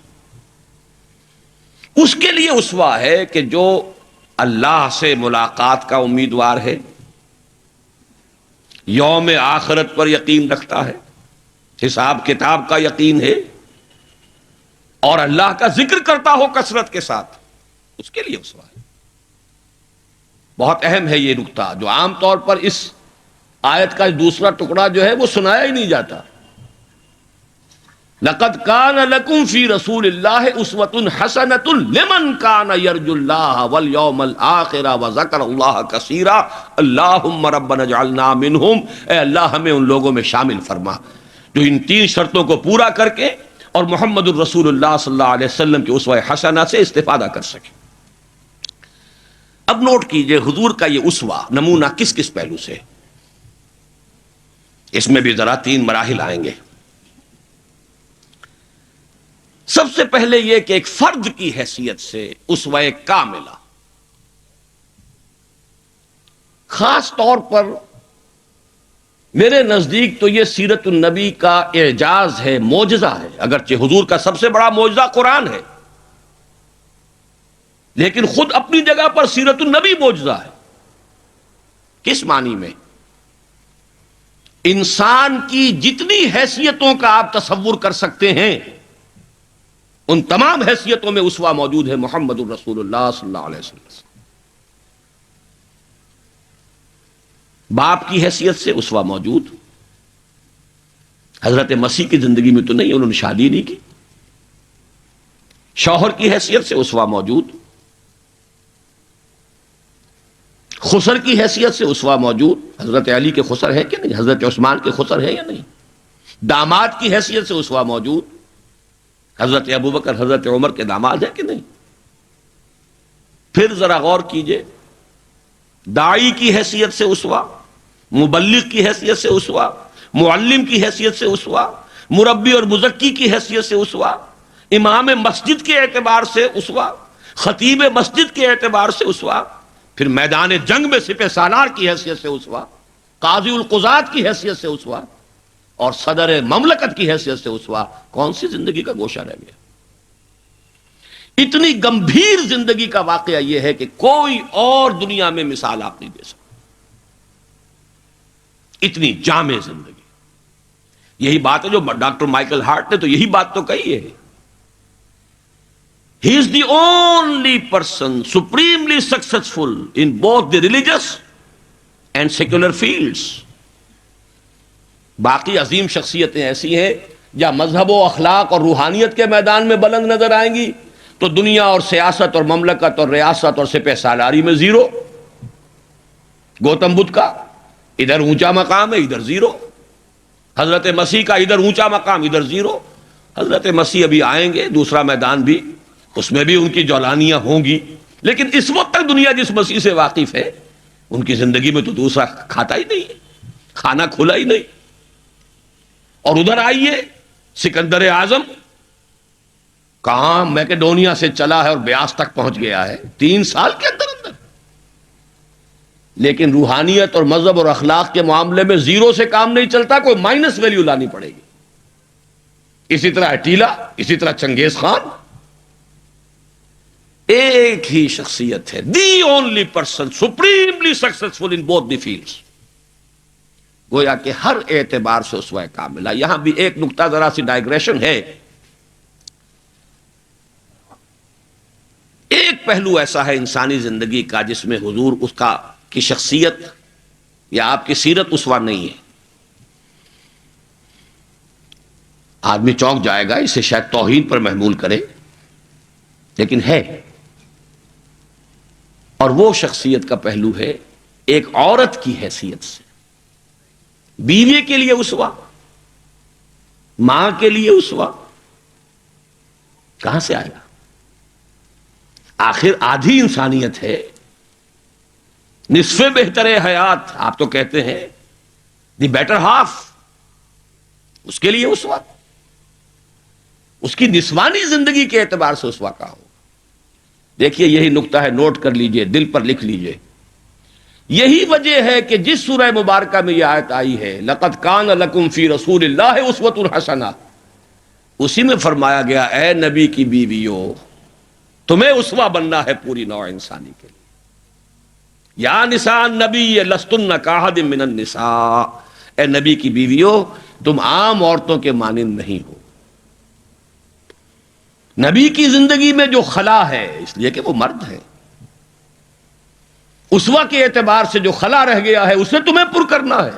اس کے لیے اسوہ ہے کہ جو اللہ سے ملاقات کا امیدوار ہے، یوم آخرت پر یقین رکھتا ہے، حساب کتاب کا یقین ہے، اور اللہ کا ذکر کرتا ہو کثرت کے ساتھ، اس کے لیے اسوہ ہے. بہت اہم ہے یہ نقطہ، جو عام طور پر اس آیت کا دوسرا ٹکڑا جو ہے وہ سنایا ہی نہیں جاتا. لقد کان لکم فی رسول اللہ اسوۃ حسنۃ لمن کان یرجو اللہ والیوم الآخر وذکر اللہ کثیرا اللہم ربنا اجعلنا منہم. اے اللہ ہمیں ان لوگوں میں شامل فرما جو ان 3 شرطوں کو پورا کر کے اور محمد الرسول اللہ صلی اللہ علیہ وسلم کی اسوہ حسنہ سے استفادہ کر سکے. اب نوٹ کیجئے حضور کا یہ اسوہ نمونہ کس کس پہلو سے، اس میں بھی ذرا 3 مراحل آئیں گے. سب سے پہلے یہ کہ ایک فرد کی حیثیت سے اسوہ کاملہ، خاص طور پر میرے نزدیک تو یہ سیرت النبی کا اعجاز ہے، معجزہ ہے. اگرچہ حضور کا سب سے بڑا معجزہ قرآن ہے، لیکن خود اپنی جگہ پر سیرت النبی معجزہ ہے. کس معنی میں؟ انسان کی جتنی حیثیتوں کا آپ تصور کر سکتے ہیں ان تمام حیثیتوں میں اسوہ موجود ہے محمد الرسول اللہ صلی اللہ علیہ وسلم. باپ کی حیثیت سے اسوہ موجود، حضرت مسیح کی زندگی میں تو نہیں، انہوں نے شادی نہیں کی. شوہر کی حیثیت سے اسوہ موجود، خسر کی حیثیت سے اسوہ موجود. حضرت علی کے خسر ہے کہ نہیں؟ حضرت عثمان کے خسر ہے یا نہیں؟ داماد کی حیثیت سے اسوہ موجود، حضرت ابوبکر حضرت عمر کے داماد ہے کہ نہیں؟ پھر ذرا غور کیجئے، داعی کی حیثیت سے اسوہ، مبلغ کی حیثیت سے اسوہ، معلم کی حیثیت سے اسوہ، مربی اور مزکی کی حیثیت سے اسوہ، امام مسجد کے اعتبار سے اسوہ، خطیب مسجد کے اعتبار سے اسوہ، پھر میدان جنگ میں سپہ سالار کی حیثیت سے اسوہ، قاضی القضات کی حیثیت سے اسوہ، اور صدر مملکت کی حیثیت سے اسوہ. کون سی زندگی کا گوشہ رہ گیا؟ اتنی گمبھیر زندگی کا واقعہ یہ ہے کہ کوئی اور دنیا میں مثال آپ نہیں دے سکتے. اتنی جامع زندگی. یہی بات ہے جو ڈاکٹر مائیکل ہارٹ نے تو یہی بات تو کہی ہے. He is the only person supremely successful in both the religious and secular fields. باقی عظیم شخصیتیں ایسی ہیں یا مذہب و اخلاق اور روحانیت کے میدان میں بلند نظر آئیں گی تو دنیا اور سیاست اور مملکت اور ریاست اور سپہ سالاری میں زیرو. گوتم بدھ کا ادھر اونچا مقام ہے، ادھر زیرو. حضرت مسیح کا ادھر اونچا مقام، ادھر زیرو. حضرت مسیح ابھی آئیں گے، دوسرا میدان بھی، اس میں بھی ان کی جولانیاں ہوں گی، لیکن اس وقت تک دنیا جس مسیح سے واقف ہے ان کی زندگی میں تو دوسرا کھاتا ہی نہیں ہے، کھانا کھلا ہی نہیں. اور ادھر آئیے سکندر اعظم کہاں میکیڈونیا سے چلا ہے اور بیاس تک پہنچ گیا ہے 3 سال کے اندر اندر. لیکن روحانیت اور مذہب اور اخلاق کے معاملے میں زیرو سے کام نہیں چلتا، کوئی مائنس ویلیو لانی پڑے گی. اسی طرح اٹیلا، اسی طرح چنگیز خان. ایک ہی شخصیت ہے، the only person supremely successful in both the fields. گویا کہ ہر اعتبار سے اسوہ کاملہ. یہاں بھی ایک نقطہ ذرا سی ڈائگریشن ہے. ایک پہلو ایسا ہے انسانی زندگی کا جس میں حضور اس کی شخصیت یا آپ کی سیرت اسوہ نہیں ہے. آدمی چونک جائے گا، اسے شاید توہین پر محمول کرے، لیکن ہے. اور وہ شخصیت کا پہلو ہے ایک عورت کی حیثیت سے، بیوی کے لیے اسوہ، ماں کے لیے اسوا کہاں سے آیا؟ آخر آدھی انسانیت ہے، نصف بہتر حیات آپ تو کہتے ہیں، دی بیٹر ہاف، اس کے لیے اسوا، اس کی نسوانی زندگی کے اعتبار سے اسوا کا ہو۔ دیکھیے یہی نقطہ ہے، نوٹ کر لیجئے، دل پر لکھ لیجئے۔ یہی وجہ ہے کہ جس سورہ مبارکہ میں یہ آیت آئی ہے لَقَدْ كَانَ لَكُمْ فِي رَسُولِ اللَّهِ أُسْوَةٌ حَسَنَةٌ، اسی میں فرمایا گیا اے نبی کی بیویوں تمہیں اسوہ بننا ہے پوری نوع انسانی کے لیے۔ یا نساء النبی لستن کاحد من النساء، اے نبی کی بیویوں تم عام عورتوں کے مانند نہیں ہو۔ نبی کی زندگی میں جو خلا ہے اس لیے کہ وہ مرد ہے، اسوہ کے اعتبار سے جو خلا رہ گیا ہے اسے تمہیں پر کرنا ہے۔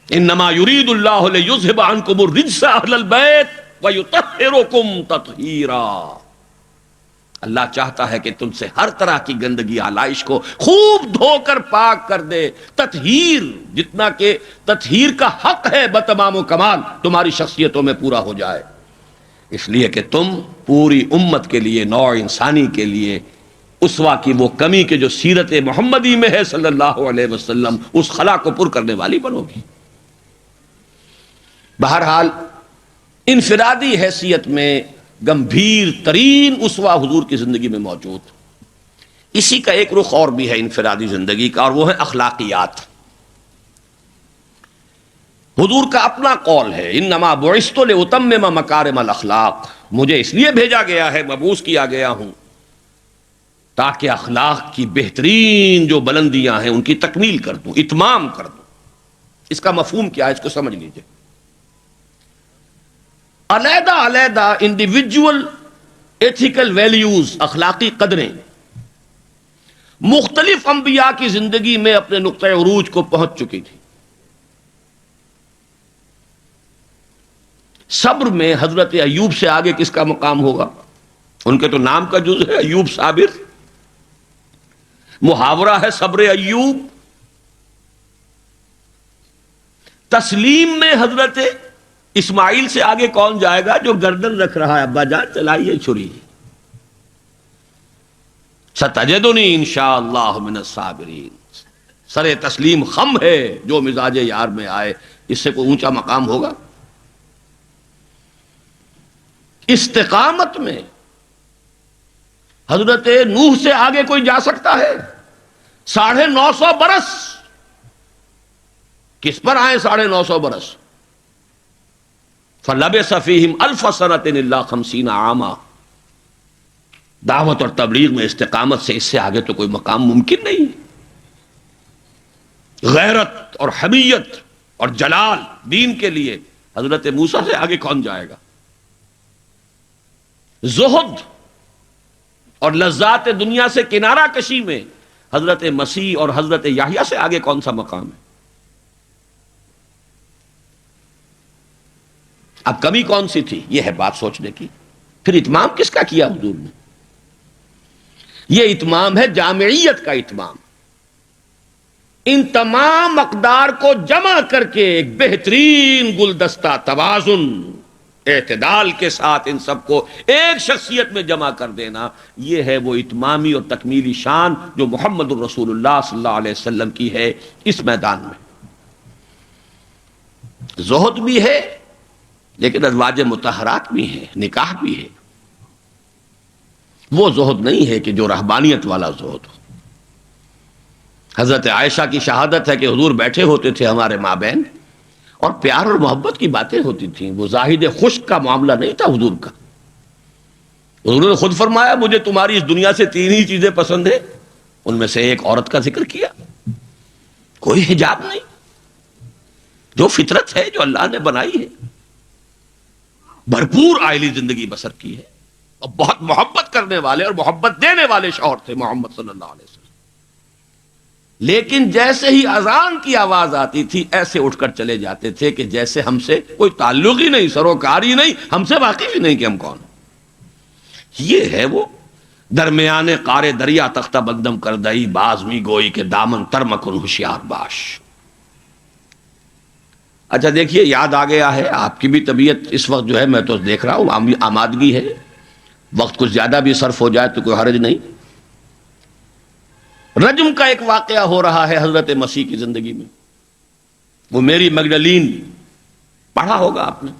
انما یرید اللہ لیذھب عنکم الرجس اہل البیت ویطہرکم تطہیرا، اللہ چاہتا ہے کہ تم سے ہر طرح کی گندگی آلائش کو خوب دھو کر پاک کر دے، تطہیر جتنا کہ تطہیر کا حق ہے بتمام و کمال تمہاری شخصیتوں میں پورا ہو جائے، اس لیے کہ تم پوری امت کے لیے، نوع انسانی کے لیے اسوا کی وہ کمی کے جو سیرت محمدی میں ہے صلی اللہ علیہ وسلم، اس خلا کو پر کرنے والی بنو گی۔ بہرحال انفرادی حیثیت میں گمبھیر ترین اسوا حضور کی زندگی میں موجود، اسی کا ایک رخ اور بھی ہے انفرادی زندگی کا، اور وہ ہے اخلاقیات۔ حضور کا اپنا قول ہے انما بعثت لاتمم مکارم الاخلاق، مجھے اس لیے بھیجا گیا ہے، مبعوث کیا گیا ہوں تاکہ اخلاق کی بہترین جو بلندیاں ہیں ان کی تکمیل کر دوں، اتمام کر دوں۔ اس کا مفہوم کیا ہے اس کو سمجھ لیجئے۔ علیحدہ علیحدہ انڈیویجول ایتھیکل ویلیوز، اخلاقی قدریں مختلف انبیاء کی زندگی میں اپنے نقطہ عروج کو پہنچ چکی تھی۔ صبر میں حضرت ایوب سے آگے کس کا مقام ہوگا؟ ان کے تو نام کا جز ہے ایوب صابر، محاورہ ہے صبر ایوب۔ تسلیم میں حضرت اسماعیل سے آگے کون جائے گا جو گردن رکھ رہا ہے، ابا جان چلائیے چھری، ستجدنی انشاءاللہ من الصابرین۔ سر تسلیم خم ہے جو مزاج یار میں آئے، اس سے کوئی اونچا مقام ہوگا؟ استقامت میں حضرت نوح سے آگے کوئی جا سکتا ہے؟ 950 برس کس پر آئے؟ 950 برس، فَلَبِثَ فِيهِمْ أَلْفَ سَنَةٍ إِلَّا 50 عَامًا۔ دعوت اور تبلیغ میں استقامت سے اس سے آگے تو کوئی مقام ممکن نہیں۔ غیرت اور حمیت اور جلال دین کے لیے حضرت موسیٰ سے آگے کون جائے گا؟ زہد اور لذات دنیا سے کنارہ کشی میں حضرت مسیح اور حضرت یحییٰ سے آگے کون سا مقام ہے؟ اب کمی کون سی تھی؟ یہ ہے بات سوچنے کی۔ پھر اتمام کس کا کیا حضور نے؟ یہ اتمام ہے جامعیت کا اتمام، ان تمام اقدار کو جمع کر کے ایک بہترین گلدستہ توازن، اعتدال کے ساتھ ان سب کو ایک شخصیت میں جمع کر دینا، یہ ہے وہ اتمامی اور تکمیلی شان جو محمد الرسول اللہ صلی اللہ علیہ وسلم کی ہے اس میدان میں۔ زہد بھی ہے لیکن ازواج مطہرات بھی ہیں، نکاح بھی ہے۔ وہ زہد نہیں ہے کہ جو رہبانیت والا زہد ہو۔ حضرت عائشہ کی شہادت ہے کہ حضور بیٹھے ہوتے تھے ہمارے مابین اور پیار اور محبت کی باتیں ہوتی تھیں، وہ زاہد خشک کا معاملہ نہیں تھا حضور کا۔ حضور نے خود فرمایا مجھے تمہاری اس دنیا سے 3 ہی چیزیں پسند ہیں، ان میں سے ایک عورت کا ذکر کیا، کوئی حجاب نہیں، جو فطرت ہے جو اللہ نے بنائی ہے، بھرپور آئلی زندگی بسر کی ہے، اور بہت محبت کرنے والے اور محبت دینے والے شوہر تھے محمد صلی اللہ علیہ وسلم۔ لیکن جیسے ہی اذان کی آواز آتی تھی ایسے اٹھ کر چلے جاتے تھے کہ جیسے ہم سے کوئی تعلق ہی نہیں، سروکار ہی نہیں، ہم سے واقف ہی نہیں کہ ہم کون۔ یہ ہے وہ درمیان قار دریا تختہ بندم کر دئی، باز می گوئی کہ دامن تر مکن ہوشیار باش۔ اچھا دیکھیے یاد آ گیا ہے، آپ کی بھی طبیعت اس وقت جو ہے میں تو دیکھ رہا ہوں آمادگی ہے، وقت کچھ زیادہ بھی صرف ہو جائے تو کوئی حرج نہیں۔ رجم کا ایک واقعہ ہو رہا ہے حضرت مسیح کی زندگی میں، وہ میری مگدلین، پڑھا ہوگا آپ نے،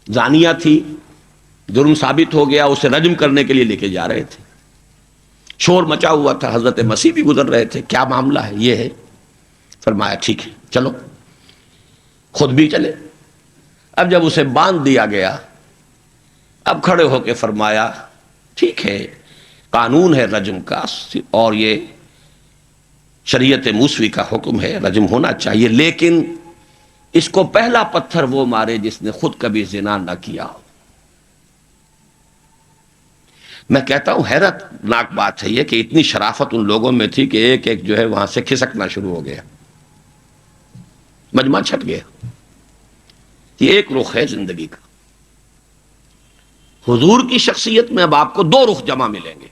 زانیہ تھی، جرم ثابت ہو گیا، اسے رجم کرنے کے لیے لے کے جا رہے تھے، شور مچا ہوا تھا، حضرت مسیح بھی گزر رہے تھے، کیا معاملہ ہے؟ یہ ہے، فرمایا ٹھیک ہے چلو، خود بھی چلے۔ اب جب اسے باندھ دیا گیا، اب کھڑے ہو کے فرمایا ٹھیک ہے، قانون ہے رجم کا اور یہ شریعت موسوی کا حکم ہے، رجم ہونا چاہیے، لیکن اس کو پہلا پتھر وہ مارے جس نے خود کبھی زنا نہ کیا ہو۔ میں کہتا ہوں حیرت ناک بات ہے یہ کہ اتنی شرافت ان لوگوں میں تھی کہ ایک ایک جو ہے وہاں سے کھسکنا شروع ہو گیا، مجمع چھٹ گیا۔ یہ ایک رخ ہے زندگی کا۔ حضور کی شخصیت میں اب آپ کو دو رخ جمع ملیں گے۔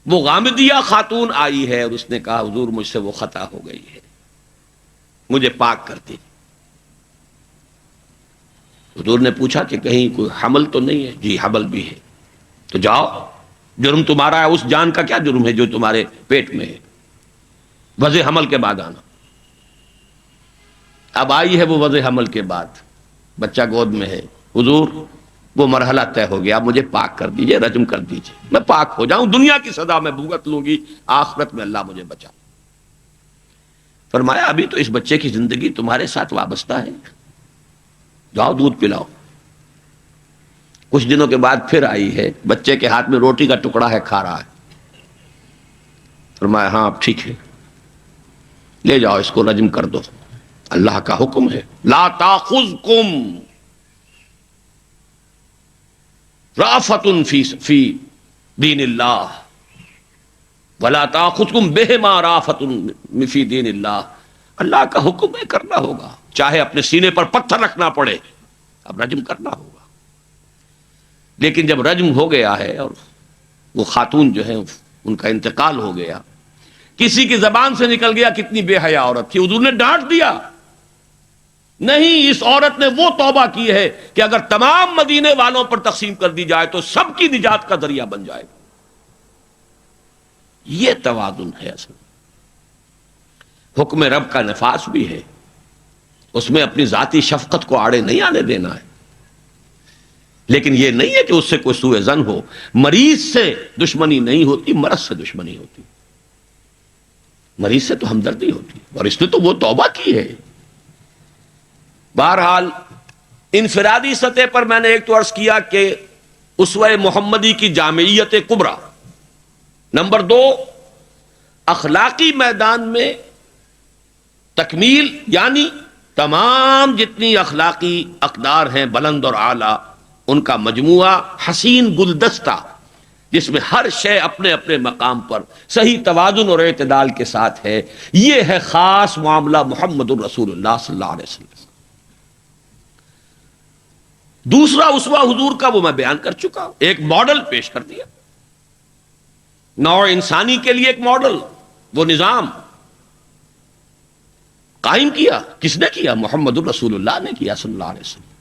وہ غامدیہ خاتون آئی ہے اور اس نے کہا حضور مجھ سے وہ خطا ہو گئی ہے، مجھے پاک کر دی۔ حضور نے پوچھا کہ کہیں کوئی حمل تو نہیں ہے؟ جی حمل بھی ہے۔ تو جاؤ، جرم تمہارا ہے، اس جان کا کیا جرم ہے جو تمہارے پیٹ میں ہے؟ وضع حمل کے بعد آنا۔ اب آئی ہے وہ وضع حمل کے بعد، بچہ گود میں ہے، حضور وہ مرحلہ طے ہو گیا، مجھے پاک کر دیجئے، رجم کر دیجئے، میں پاک ہو جاؤں، دنیا کی سزا میں بھگت لوں گی، آخرت میں اللہ مجھے بچا۔ فرمایا ابھی تو اس بچے کی زندگی تمہارے ساتھ وابستہ ہے، جاؤ دودھ پلاؤ۔ کچھ دنوں کے بعد پھر آئی ہے، بچے کے ہاتھ میں روٹی کا ٹکڑا ہے، کھا رہا ہے۔ فرمایا ہاں اب ٹھیک ہے، لے جاؤ اس کو رجم کر دو، اللہ کا حکم ہے، لا تاخذکم رافت فی دین اللہ ولا تاخذکم بہما رافت فی دین اللہ، اللہ کا حکم ہے، کرنا ہوگا، چاہے اپنے سینے پر پتھر رکھنا پڑے، اب رجم کرنا ہوگا۔ لیکن جب رجم ہو گیا ہے اور وہ خاتون جو ہے ان کا انتقال ہو گیا، کسی کی زبان سے نکل گیا کتنی بے حیا عورت تھی، حضور نے ڈانٹ دیا، نہیں اس عورت نے وہ توبہ کی ہے کہ اگر تمام مدینے والوں پر تقسیم کر دی جائے تو سب کی نجات کا ذریعہ بن جائے گا۔ یہ توازن ہے اصل، حکم رب کا نفاذ بھی ہے، اس میں اپنی ذاتی شفقت کو آڑے نہیں آنے دینا ہے، لیکن یہ نہیں ہے کہ اس سے کوئی سوء ظن ہو۔ مریض سے دشمنی نہیں ہوتی، مرض سے دشمنی ہوتی، مریض سے تو ہمدردی ہوتی، اور اس نے تو وہ توبہ کی ہے۔ بہرحال انفرادی سطح پر میں نے ایک تو عرض کیا کہ اسوہ محمدی کی جامعیت کبریٰ، نمبر دو اخلاقی میدان میں تکمیل، یعنی تمام جتنی اخلاقی اقدار ہیں بلند اور اعلیٰ، ان کا مجموعہ حسین گلدستہ جس میں ہر شے اپنے اپنے مقام پر صحیح توازن اور اعتدال کے ساتھ ہے، یہ ہے خاص معاملہ محمد الرسول اللہ صلی اللہ علیہ وسلم۔ دوسرا اسوہ حضور کا وہ میں بیان کر چکا، ایک ماڈل پیش کر دیا، نوع انسانی کے لیے ایک ماڈل، وہ نظام قائم کیا، کس نے کیا؟ محمد الرسول اللہ نے کیا صلی اللہ علیہ وسلم۔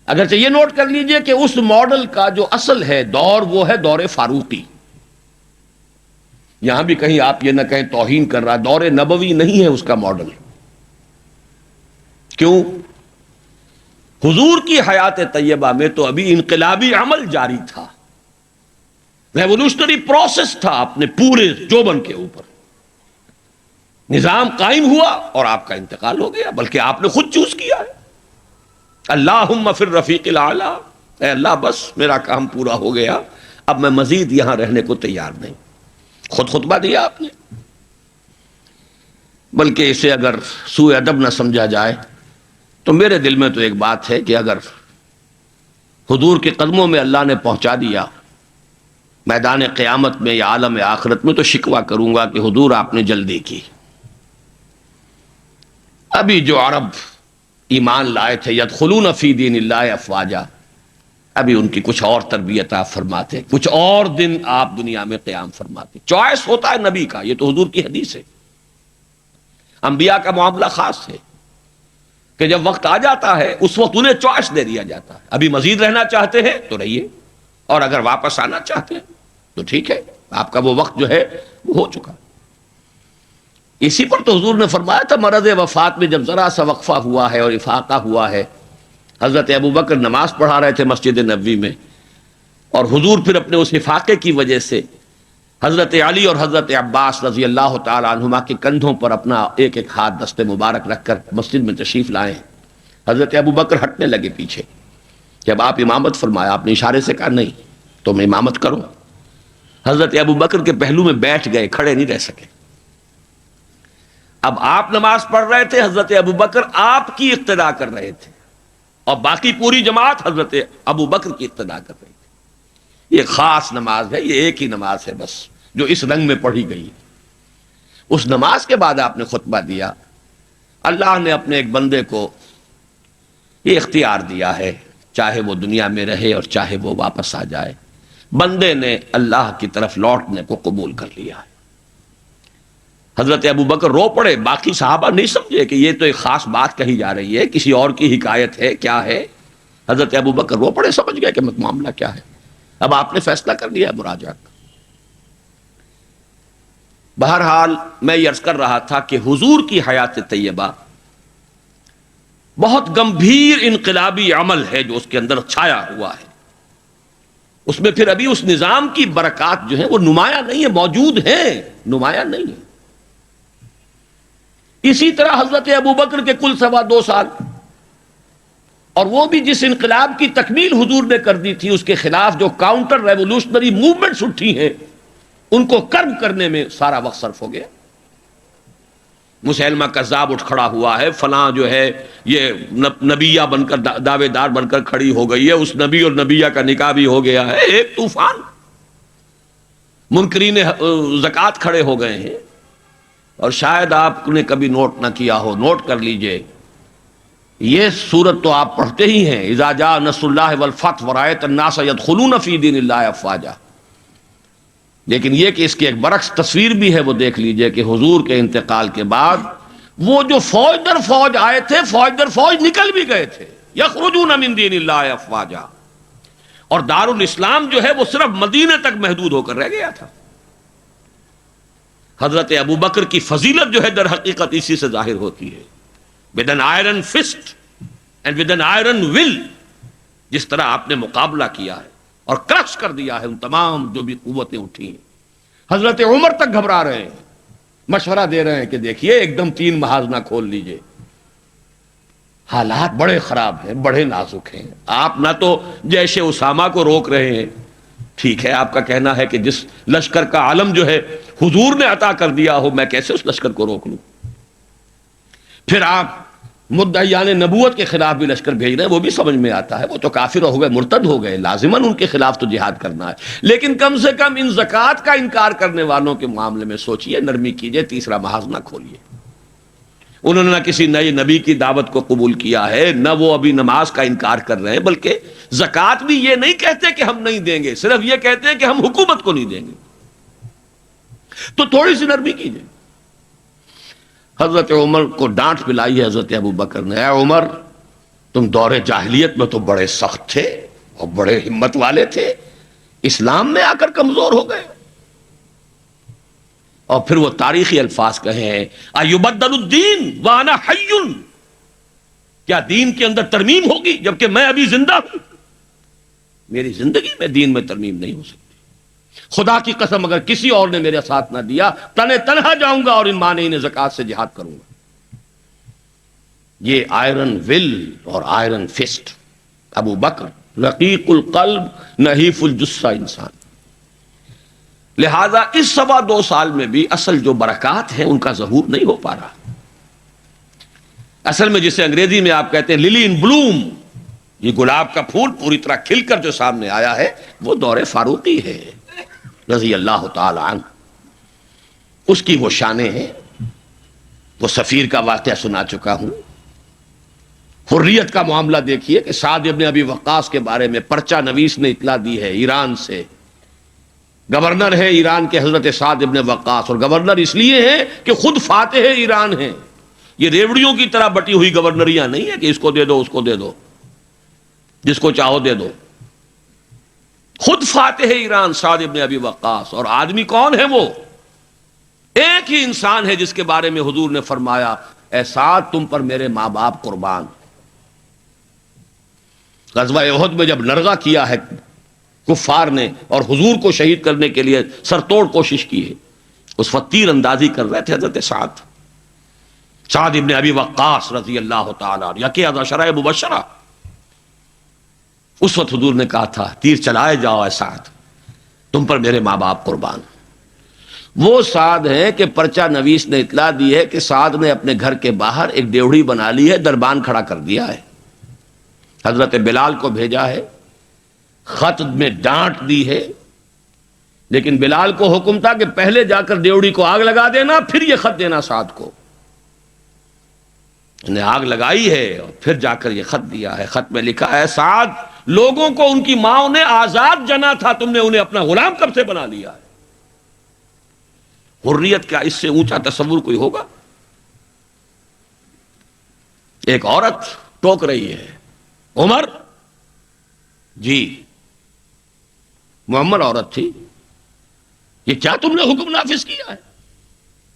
اگرچہ یہ نوٹ کر لیجئے کہ اس ماڈل کا جو اصل ہے دور، وہ ہے دور فاروقی، یہاں بھی کہیں آپ یہ نہ کہیں توہین کر رہا، دور نبوی نہیں ہے اس کا ماڈل۔ کیوں؟ حضور کی حیات طیبہ میں تو ابھی انقلابی عمل جاری تھا، ریولوشنری پروسیس تھا اپنے پورے جوبن کے اوپر، نظام قائم ہوا اور آپ کا انتقال ہو گیا، بلکہ آپ نے خود چوز کیا ہے، اللہم فی الرفیق الاعلی، اے اللہ بس میرا کام پورا ہو گیا، اب میں مزید یہاں رہنے کو تیار نہیں، خود خطبہ دیا آپ نے۔ بلکہ اسے اگر سوء ادب نہ سمجھا جائے تو میرے دل میں تو ایک بات ہے کہ اگر حضور کے قدموں میں اللہ نے پہنچا دیا میدان قیامت میں یا عالم آخرت میں، تو شکوہ کروں گا کہ حضور آپ نے جلدی کی۔ ابھی جو عرب ایمان لائے تھے یدخلون فی دین اللہ افواجا، ابھی ان کی کچھ اور تربیت آپ فرماتے، کچھ اور دن آپ دنیا میں قیام فرماتے۔ چوائس ہوتا ہے نبی کا، یہ تو حضور کی حدیث ہے، انبیاء کا معاملہ خاص ہے کہ جب وقت آ جاتا ہے اس وقت انہیں چوائس دے دیا جاتا ہے، ابھی مزید رہنا چاہتے ہیں تو رہیے، اور اگر واپس آنا چاہتے ہیں تو ٹھیک ہے، آپ کا وہ وقت جو ہے وہ ہو چکا۔ اسی پر تو حضور نے فرمایا تھا مرض وفات میں جب ذرا سا وقفہ ہوا ہے اور افاقہ ہوا ہے، حضرت ابوبکر نماز پڑھا رہے تھے مسجد نبوی میں، اور حضور پھر اپنے اس افاقے کی وجہ سے حضرت علی اور حضرت عباس رضی اللہ تعالی عنہما کے کندھوں پر اپنا ایک ایک ہاتھ دست مبارک رکھ کر مسجد میں تشریف لائے ہیں۔ حضرت ابوبکر ہٹنے لگے پیچھے، جب آپ امامت فرمایا آپ نے اشارے سے کہا نہیں تم امامت کرو۔ حضرت ابوبکر کے پہلو میں بیٹھ گئے، کھڑے نہیں رہ سکے۔ اب آپ نماز پڑھ رہے تھے، حضرت ابوبکر آپ کی اقتدا کر رہے تھے، اور باقی پوری جماعت حضرت ابوبکر کی اقتدا کر رہی تھی۔ یہ خاص نماز ہے، یہ ایک ہی نماز ہے بس جو اس رنگ میں پڑھی گئی۔ اس نماز کے بعد آپ نے خطبہ دیا۔ اللہ نے اپنے ایک بندے کو یہ اختیار دیا ہے، چاہے وہ دنیا میں رہے اور چاہے وہ واپس آ جائے، بندے نے اللہ کی طرف لوٹنے کو قبول کر لیا ہے۔ حضرت ابوبکر رو پڑے، باقی صحابہ نہیں سمجھے کہ یہ تو ایک خاص بات کہی جا رہی ہے، کسی اور کی حکایت ہے، کیا ہے۔ حضرت ابوبکر رو پڑے، سمجھ گئے کہ معاملہ کیا ہے۔ اب آپ نے فیصلہ کر لیا مراجعہ کا۔ بہرحال میں یہ عرض کر رہا تھا کہ حضور کی حیات طیبہ بہت گمبھیر انقلابی عمل ہے جو اس کے اندر چھایا ہوا ہے، اس میں پھر ابھی اس نظام کی برکات جو ہیں وہ نمایاں نہیں ہیں، موجود ہیں، نمایاں نہیں ہیں۔ اسی طرح حضرت ابوبکر کے کل 2.25 سال، اور وہ بھی جس انقلاب کی تکمیل حضور نے کر دی تھی، اس کے خلاف جو کاؤنٹر ریولوشنری موومنٹس اٹھی ہیں ان کو کرب کرنے میں سارا وقت صرف ہو گیا۔ مسیلمہ کذاب اٹھ کھڑا ہوا ہے، فلاں جو ہے یہ نبیہ بن کر دعوے دار بن کر کھڑی ہو گئی ہے، اس نبی اور نبیہ کا نکاح بھی ہو گیا ہے، ایک طوفان۔ منکرین زکوٰۃ کھڑے ہو گئے ہیں، اور شاید آپ نے کبھی نوٹ نہ کیا ہو، نوٹ کر لیجئے، یہ سورت تو آپ پڑھتے ہی ہیں، اذا جاء نصر اللہ والفتح ورأیت الناس يدخلون فی دین اللہ افواجا، لیکن یہ کہ اس کی ایک برعکس تصویر بھی ہے، وہ دیکھ لیجئے کہ حضور کے انتقال کے بعد وہ جو فوج در فوج آئے تھے، فوج در فوج نکل بھی گئے تھے، یخرجون من دین اللہ افواجا، اور دارالاسلام جو ہے وہ صرف مدینے تک محدود ہو کر رہ گیا تھا۔ حضرت ابوبکر کی فضیلت جو ہے در حقیقت اسی سے ظاہر ہوتی ہے، with an iron fist and with an iron will، جس طرح آپ نے مقابلہ کیا ہے اور کرش کر دیا ہے ان تمام جو بھی قوتیں اٹھی ہیں۔ حضرت عمر تک گھبرا رہے ہیں، مشورہ دے رہے ہیں کہ دیکھیے ایک دم 3 محاذ نہ کھول لیجئے، حالات بڑے خراب ہیں، بڑے نازک ہیں، آپ نہ تو جیش اسامہ کو روک رہے ہیں، ٹھیک ہے آپ کا کہنا ہے کہ جس لشکر کا علم جو ہے حضور نے عطا کر دیا ہو، میں کیسے اس لشکر کو روک لوں؟ پھر آپ مدعیان نبوت کے خلاف بھی لشکر بھیج رہے ہیں، وہ بھی سمجھ میں آتا ہے، وہ تو کافر ہو گئے، مرتد ہو گئے، لازماً ان کے خلاف تو جہاد کرنا ہے، لیکن کم سے کم ان زکوٰۃ کا انکار کرنے والوں کے معاملے میں سوچئے، نرمی کیجئے، تیسرا محاذ نہ کھولیے۔ انہوں نے نہ کسی نئے نبی کی دعوت کو قبول کیا ہے، نہ وہ ابھی نماز کا انکار کر رہے ہیں، بلکہ زکوٰۃ بھی یہ نہیں کہتے کہ ہم نہیں دیں گے، صرف یہ کہتے ہیں کہ ہم حکومت کو نہیں دیں گے، تو تھوڑی سی نرمی کیجئے۔ حضرت عمر کو ڈانٹ پلائی ہے حضرت ابوبکر نے، اے عمر تم دور جاہلیت میں تو بڑے سخت تھے اور بڑے ہمت والے تھے، اسلام میں آ کر کمزور ہو گئے۔ اور پھر وہ تاریخی الفاظ کہے ہیں، ایبدل الدین وانا حی، کیا دین کے اندر ترمیم ہوگی جبکہ میں ابھی زندہ ہوں؟ میری زندگی میں دین میں ترمیم نہیں ہو سکتی، خدا کی قسم اگر کسی اور نے میرے ساتھ نہ دیا تنہا جاؤں گا اور ان مانعین زکوٰۃ سے جہاد کروں گا۔ یہ آئرن ول اور آئرن فسٹ، ابو بکر رقیق القلب نحیف الجثہ انسان۔ لہذا اس 2.25 سال میں بھی اصل جو برکات ہیں ان کا ظہور نہیں ہو پا رہا۔ اصل میں جسے انگریزی میں آپ کہتے ہیں للی ان بلوم، یہ گلاب کا پھول پوری طرح کھل کر جو سامنے آیا ہے وہ دور فاروقی ہے رضی اللہ تعالی عنہ، اس کی وہ شانیں ہیں۔ وہ سفیر کا واقعہ سنا چکا ہوں، حریت کا معاملہ دیکھیے کہ سعد ابن ابی وقاص کے بارے میں پرچہ نویس نے اطلاع دی ہے ایران سے، گورنر ہے ایران کے حضرت سعد ابن وقاص، اور گورنر اس لیے ہیں کہ خود فاتح ایران ہیں، یہ ریوڑیوں کی طرح بٹی ہوئی گورنریاں نہیں ہے کہ اس کو دے دو اس کو دے دو، جس کو چاہو دے دو۔ خود فاتح ایران سعد ابن ابی وقاص، اور آدمی کون ہے وہ؟ ایک ہی انسان ہے جس کے بارے میں حضور نے فرمایا اے سعد تم پر میرے ماں باپ قربان۔ غزوہ احد میں جب نرغہ کیا ہے کفار نے اور حضور کو شہید کرنے کے لیے سر توڑ کوشش کی ہے، اس وقت تیر اندازی کر رہے تھے حضرت سعد ابن ابی وقاص رضی اللہ تعالیٰ عنہ، یکی عشرہ مبشرہ۔ اس وقت حضور نے کہا تھا تیر چلائے جاؤ اے سعد، تم پر میرے ماں باپ قربان۔ وہ سعد ہے کہ پرچہ نویس نے اطلاع دی ہے کہ سعد نے اپنے گھر کے باہر ایک ڈیوڑی بنا لی ہے، دربان کھڑا کر دیا ہے، حضرت بلال کو بھیجا ہے، خط میں ڈانٹ دی ہے، لیکن بلال کو حکم تھا کہ پہلے جا کر ڈیوڑی کو آگ لگا دینا پھر یہ خط دینا سعد کو۔ انہیں آگ لگائی ہے اور پھر جا کر یہ خط دیا ہے۔ خط میں لکھا ہے سعد لوگوں کو ان کی ماں نے آزاد جنا تھا، تم نے انہیں اپنا غلام کب سے بنا لیا ہے۔ حریت کیا اس سے اونچا تصور کوئی ہوگا؟ ایک عورت ٹوک رہی ہے، عمر جی محمد عورت تھی، یہ کیا تم نے حکم نافذ کیا ہے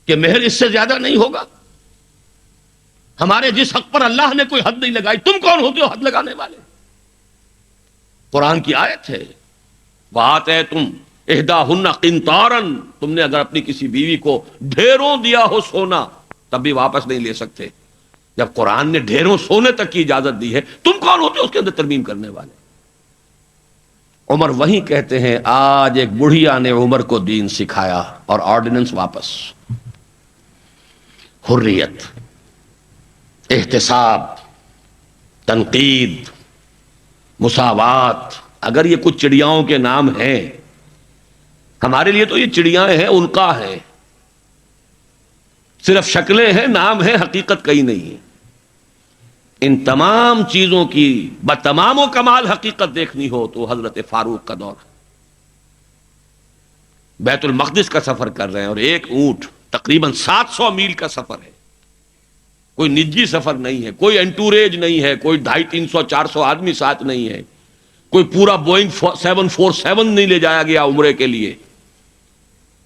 کہ مہر اس سے زیادہ نہیں ہوگا؟ ہمارے جس حق پر اللہ نے کوئی حد نہیں لگائی، تم کون ہوتے ہو حد لگانے والے؟ قرآن کی آیت ہے وَآتَيْتُمْ إِحْدَاهُنَّ قِنْطَارًا، تم نے اگر اپنی کسی بیوی کو ڈھیروں دیا ہو سونا تب بھی واپس نہیں لے سکتے۔ جب قرآن نے ڈھیروں سونے تک کی اجازت دی ہے، تم کون ہوتے ہو اس کے اندر ترمیم کرنے والے؟ عمر وہیں کہتے ہیں آج ایک بڑھیا نے عمر کو دین سکھایا اور آرڈیننس واپس۔ حریت، احتساب، تنقید، مساوات، اگر یہ کچھ چڑیاؤں کے نام ہیں، ہمارے لیے تو یہ چڑیاں ہیں، ان کا ہے، صرف شکلیں ہیں، نام ہے، حقیقت کہیں نہیں ہے۔ ان تمام چیزوں کی بتمام و کمال حقیقت دیکھنی ہو تو حضرت فاروق کا دور، بیت المقدس کا سفر کر رہے ہیں اور ایک اونٹ تقریباً 700 میل کا سفر ہے، کوئی نجی سفر نہیں ہے، کوئی انٹوریج نہیں ہے، کوئی 250 300 400 آدمی ساتھ نہیں ہے، کوئی پورا بوئنگ 747 نہیں لے جایا گیا عمرے کے لیے،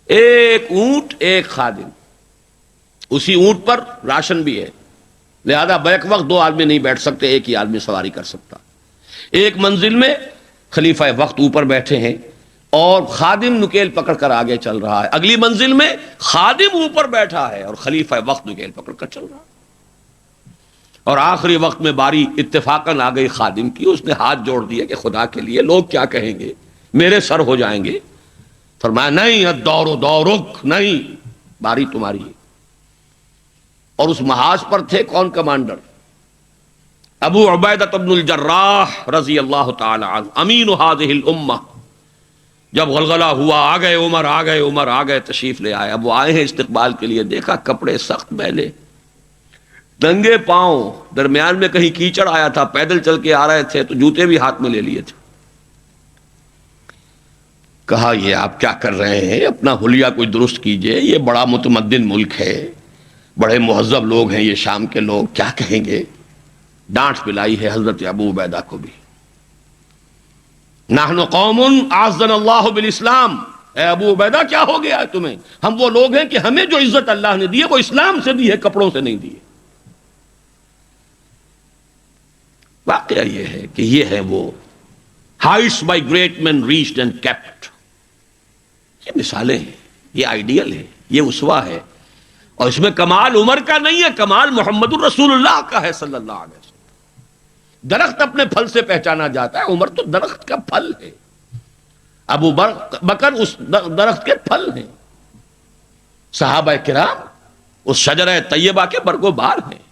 ایک اونٹ ایک خادم، اسی اونٹ پر راشن بھی ہے، لہذا بیک وقت 2 آدمی نہیں بیٹھ سکتے، ایک ہی آدمی سواری کر سکتا۔ ایک منزل میں خلیفہ وقت اوپر بیٹھے ہیں اور خادم نکیل پکڑ کر آگے چل رہا ہے، اگلی منزل میں خادم اوپر بیٹھا ہے اور خلیفہ وقت نکیل پکڑ کر چل رہا ہے، اور آخری وقت میں باری اتفاقاً آ گئی خادم کی، اس نے ہاتھ جوڑ دیا کہ خدا کے لیے لوگ کیا کہیں گے، میرے سر ہو جائیں گے۔ فرمایا نہیں الدور دورک، نہیں، باری تمہاری ہے۔ اور اس محاذ پر تھے کون کمانڈر؟ ابو عبیدہ بن الجراح رضی اللہ تعالی عنہ، امین هذه الامہ۔ جب غلغلہ ہوا آ گئے عمر، آ گئے عمر، آ گئے، تشریف لے آئے۔ اب وہ آئے ہیں استقبال کے لیے، دیکھا کپڑے سخت میلے، ننگے پاؤں، درمیان میں کہیں کیچڑ آیا تھا، پیدل چل کے آ رہے تھے تو جوتے بھی ہاتھ میں لے لیے تھے۔ کہا یہ آپ کیا کر رہے ہیں، اپنا حلیہ کوئی درست کیجئے، یہ بڑا متمدن ملک ہے، بڑے مہذب لوگ ہیں یہ شام کے لوگ، کیا کہیں گے؟ ڈانٹ پلائی ہے حضرت ابو عبیدہ کو بھی۔ نحن قوم اعزنا اللہ بالاسلام، اے ابو عبیدہ کیا ہو گیا ہے تمہیں؟ ہم وہ لوگ ہیں کہ ہمیں جو عزت اللہ نے دی ہے وہ اسلام سے دی ہے، کپڑوں سے نہیں دی ہے۔ واقعہ یہ ہے کہ یہ ہے وہ heights by great man reached and kept, یہ مثالیں ہیں، یہ آئیڈیل ہے، یہ اسوہ ہے، اور اس میں کمال عمر کا نہیں ہے، کمال محمد الرسول اللہ کا ہے صلی اللہ علیہ وسلم۔ درخت اپنے پھل سے پہچانا جاتا ہے، عمر تو درخت کا پھل ہے، ابو بکر اس درخت کے پھل ہیں، صحابہ کرام اس شجرہ طیبہ کے برگ و بار ہیں،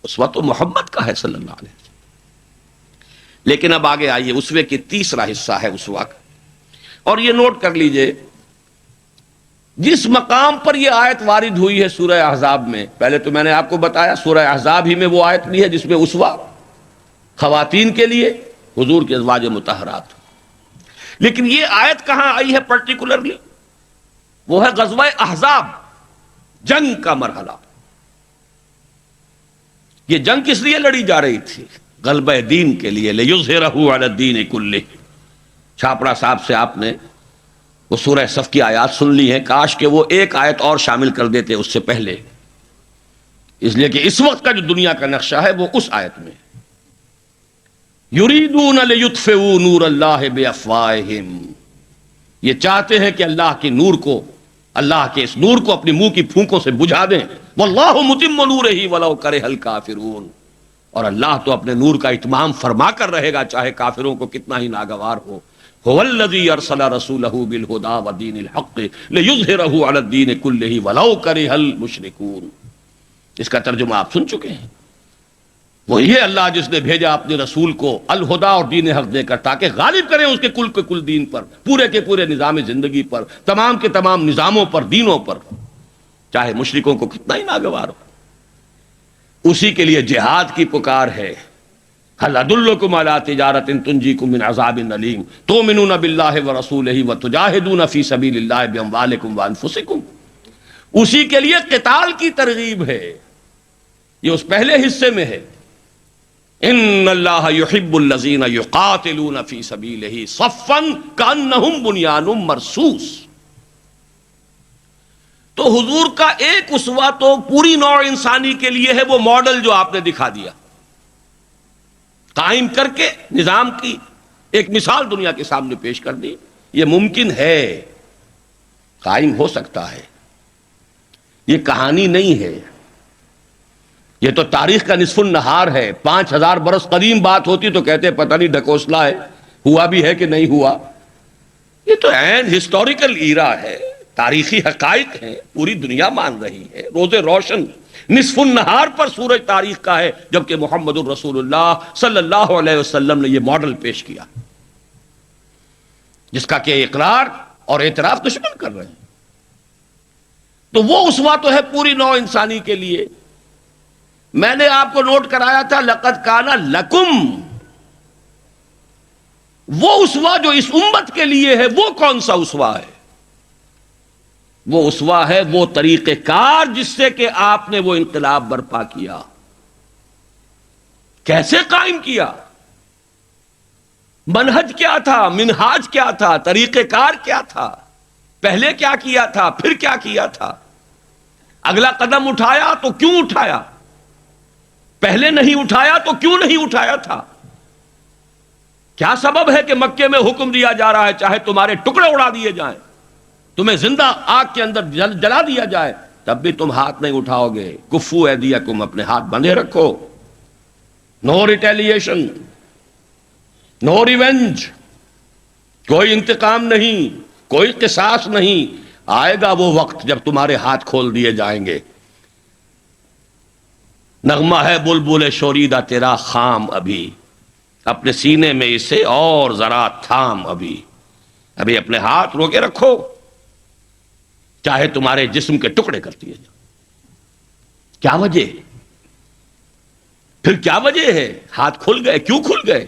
اسوہ تو محمد کا ہے صلی اللہ علیہ وسلم۔ لیکن اب آگے آئیے، اسوے کی تیسرا حصہ ہے اسوہ کا، اور یہ نوٹ کر لیجئے جس مقام پر یہ آیت وارد ہوئی ہے سورہ احزاب میں، پہلے تو میں نے آپ کو بتایا سورہ احزاب ہی میں وہ آیت بھی ہے جس میں اسوہ خواتین کے لیے حضور کے ازواج مطہرات، لیکن یہ آیت کہاں آئی ہے پرٹیکولرلی؟ وہ ہے غزوہ احزاب، جنگ کا مرحلہ۔ یہ جنگ کس لیے لڑی جا رہی تھی؟ غلبہ دین کے لیے، لیظہرہ علی الدین کلہ۔ چھاپڑا صاحب سے آپ نے وہ سورہ صف کی آیات سن لی ہیں، کاش کہ وہ ایک آیت اور شامل کر دیتے اس سے پہلے، اس لیے کہ اس وقت کا جو دنیا کا نقشہ ہے وہ اس آیت میں، یریدون لیطفئوا نور اللہ بافواہہم، یہ چاہتے ہیں کہ اللہ کے نور کو، اللہ کے اس نور کو اپنے منہ کی پھونکوں سے بجھا دیں، واللہ متم نورہ ولو کرہ الکافرون، اور اللہ تو اپنے نور کا اتمام فرما کر رہے گا چاہے کافروں کو کتنا ہی ناگوار ہو۔ هو الذی ارسل رسولہ بالہدی ودین الحق لیظہرہ علی الدین کلہ ولو کرہ المشرکون۔ اس کا ترجمہ آپ سن چکے ہیں، وہی ہے اللہ جس نے بھیجا اپنے رسول کو الہدا اور دین حق دے کر تاکہ غالب کریں اس کے کل دین پر، پورے کے پورے نظام زندگی پر، تمام کے تمام نظاموں پر، دینوں پر، چاہے مشرکوں کو کتنا ہی ناگوار ہو۔ اسی کے لیے جہاد کی پکار ہے، هل ادلکم علی تجارۃ تنجیکم من عذاب علیم تؤمنون باللہ ورسولہ وتجاہدون فی سبیل اللہ باموالکم وانفسکم۔ اسی کے لیے قتال کی ترغیب ہے، یہ اس پہلے حصے میں ہے، ان اللہ یحب الذین یقاتلون فی سبیلہ صفا کانہم بنیان مرصوص۔ تو حضور کا ایک اسوہ تو پوری نوع انسانی کے لیے ہے، وہ ماڈل جو آپ نے دکھا دیا، قائم کر کے نظام کی ایک مثال دنیا کے سامنے پیش کر دی۔ یہ ممکن ہے، قائم ہو سکتا ہے، یہ کہانی نہیں ہے، یہ تو تاریخ کا نصف النہار ہے۔ 5000 برس قدیم بات ہوتی تو کہتے پتہ نہیں ڈھکوسلا ہے، ہوا بھی ہے کہ نہیں ہوا۔ یہ تو عین ہسٹوریکل ایرا ہے، تاریخی حقائق ہیں، پوری دنیا مان رہی ہے۔ روز روشن نصف النہار پر سورج تاریخ کا ہے، جبکہ محمد الرسول اللہ صلی اللہ علیہ وسلم نے یہ ماڈل پیش کیا، جس کا کہ اقرار اور اعتراف دشمن کر رہے ہیں۔ تو وہ اسوہ تو ہے پوری نوع انسانی کے لیے۔ میں نے آپ کو نوٹ کرایا تھا لقد کان لکم، وہ اسوہ جو اس امت کے لیے ہے وہ کون سا اسوہ ہے؟ وہ اسوہ ہے وہ طریقہ کار جس سے کہ آپ نے وہ انقلاب برپا کیا، کیسے قائم کیا، منہج کیا تھا، منہاج کیا تھا، طریقہ کار کیا تھا، پہلے کیا کیا تھا، پھر کیا کیا تھا، اگلا قدم اٹھایا تو کیوں اٹھایا، پہلے نہیں اٹھایا تو کیوں نہیں اٹھایا تھا، کیا سبب ہے کہ مکے میں حکم دیا جا رہا ہے چاہے تمہارے ٹکڑے اڑا دیے جائیں، تمہیں زندہ آگ کے اندر جلا دیا جائے، تب بھی تم ہاتھ نہیں اٹھاؤ گے۔ کفو ایدیکم، اپنے ہاتھ بندھے رکھو، نو ریٹیلیشن، نو ریونج، کوئی انتقام نہیں، کوئی قصاص نہیں۔ آئے گا وہ وقت جب تمہارے ہاتھ کھول دیے جائیں گے۔ نغمہ ہے بلبل شوریدہ تیرا خام، ابھی اپنے سینے میں اسے اور ذرا تھام، ابھی اپنے ہاتھ روکے رکھو، چاہے تمہارے جسم کے ٹکڑے کر دیے جائیں۔ کیا وجہ ہے؟ پھر کیا وجہ ہے؟ ہاتھ کھل گئے، کیوں کھل گئے؟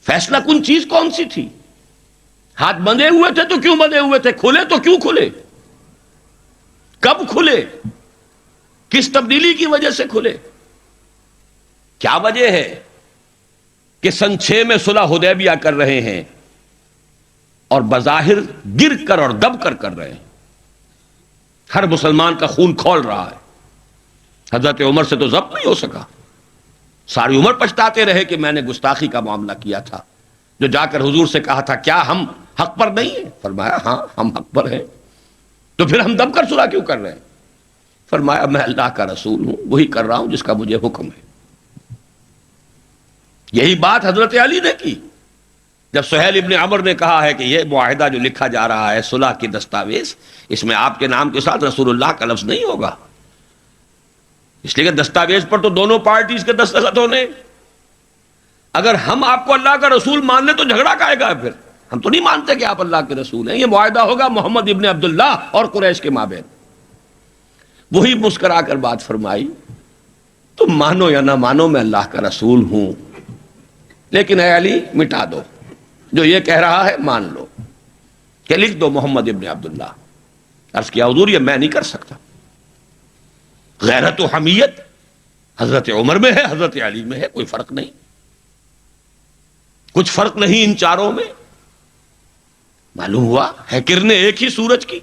فیصلہ کن چیز کون سی تھی؟ ہاتھ بندھے ہوئے تھے تو کیوں بندھے ہوئے تھے؟ کھلے تو کیوں کھلے؟ کب کھلے؟ کس تبدیلی کی وجہ سے کھلے؟ کیا وجہ ہے کہ سن 6 میں صلح حدیبیہ کر رہے ہیں اور بظاہر گر کر اور دب کر رہے ہیں، ہر مسلمان کا خون کھول رہا ہے، حضرت عمر سے تو ضبط نہیں ہو سکا، ساری عمر پچھتاتے رہے کہ میں نے گستاخی کا معاملہ کیا تھا، جو جا کر حضور سے کہا تھا کیا ہم حق پر نہیں ہیں؟ فرمایا ہاں ہم حق پر ہیں، تو پھر ہم دب کر صلح کیوں کر رہے ہیں؟ فرمایا میں اللہ کا رسول ہوں، وہی کر رہا ہوں جس کا مجھے حکم ہے۔ یہی بات حضرت علی نے کی جب سہیل ابن عمر نے کہا ہے کہ یہ معاہدہ جو لکھا جا رہا ہے صلح کی دستاویز، اس میں آپ کے نام کے ساتھ رسول اللہ کا لفظ نہیں ہوگا، اس لیے کہ دستاویز پر تو دونوں پارٹیز کے دستخط ہونے، اگر ہم آپ کو اللہ کا رسول مان لیں تو جھگڑا کائے گا؟ پھر ہم تو نہیں مانتے کہ آپ اللہ کے رسول ہیں، یہ معاہدہ ہوگا محمد ابن عبداللہ اور قریش کے مابین۔ وہی مسکرا کر بات فرمائی، تم مانو یا نہ مانو میں اللہ کا رسول ہوں، لیکن اے علی مٹا دو، جو یہ کہہ رہا ہے مان لو کہ لکھ دو محمد ابن عبداللہ۔ عرض کیا حضور یہ میں نہیں کر سکتا، غیرت و حمیت حضرت عمر میں ہے، حضرت علی میں ہے، کوئی فرق نہیں، کچھ فرق نہیں ان چاروں میں. معلوم ہوا ہے کرنیں ایک ہی سورج کی.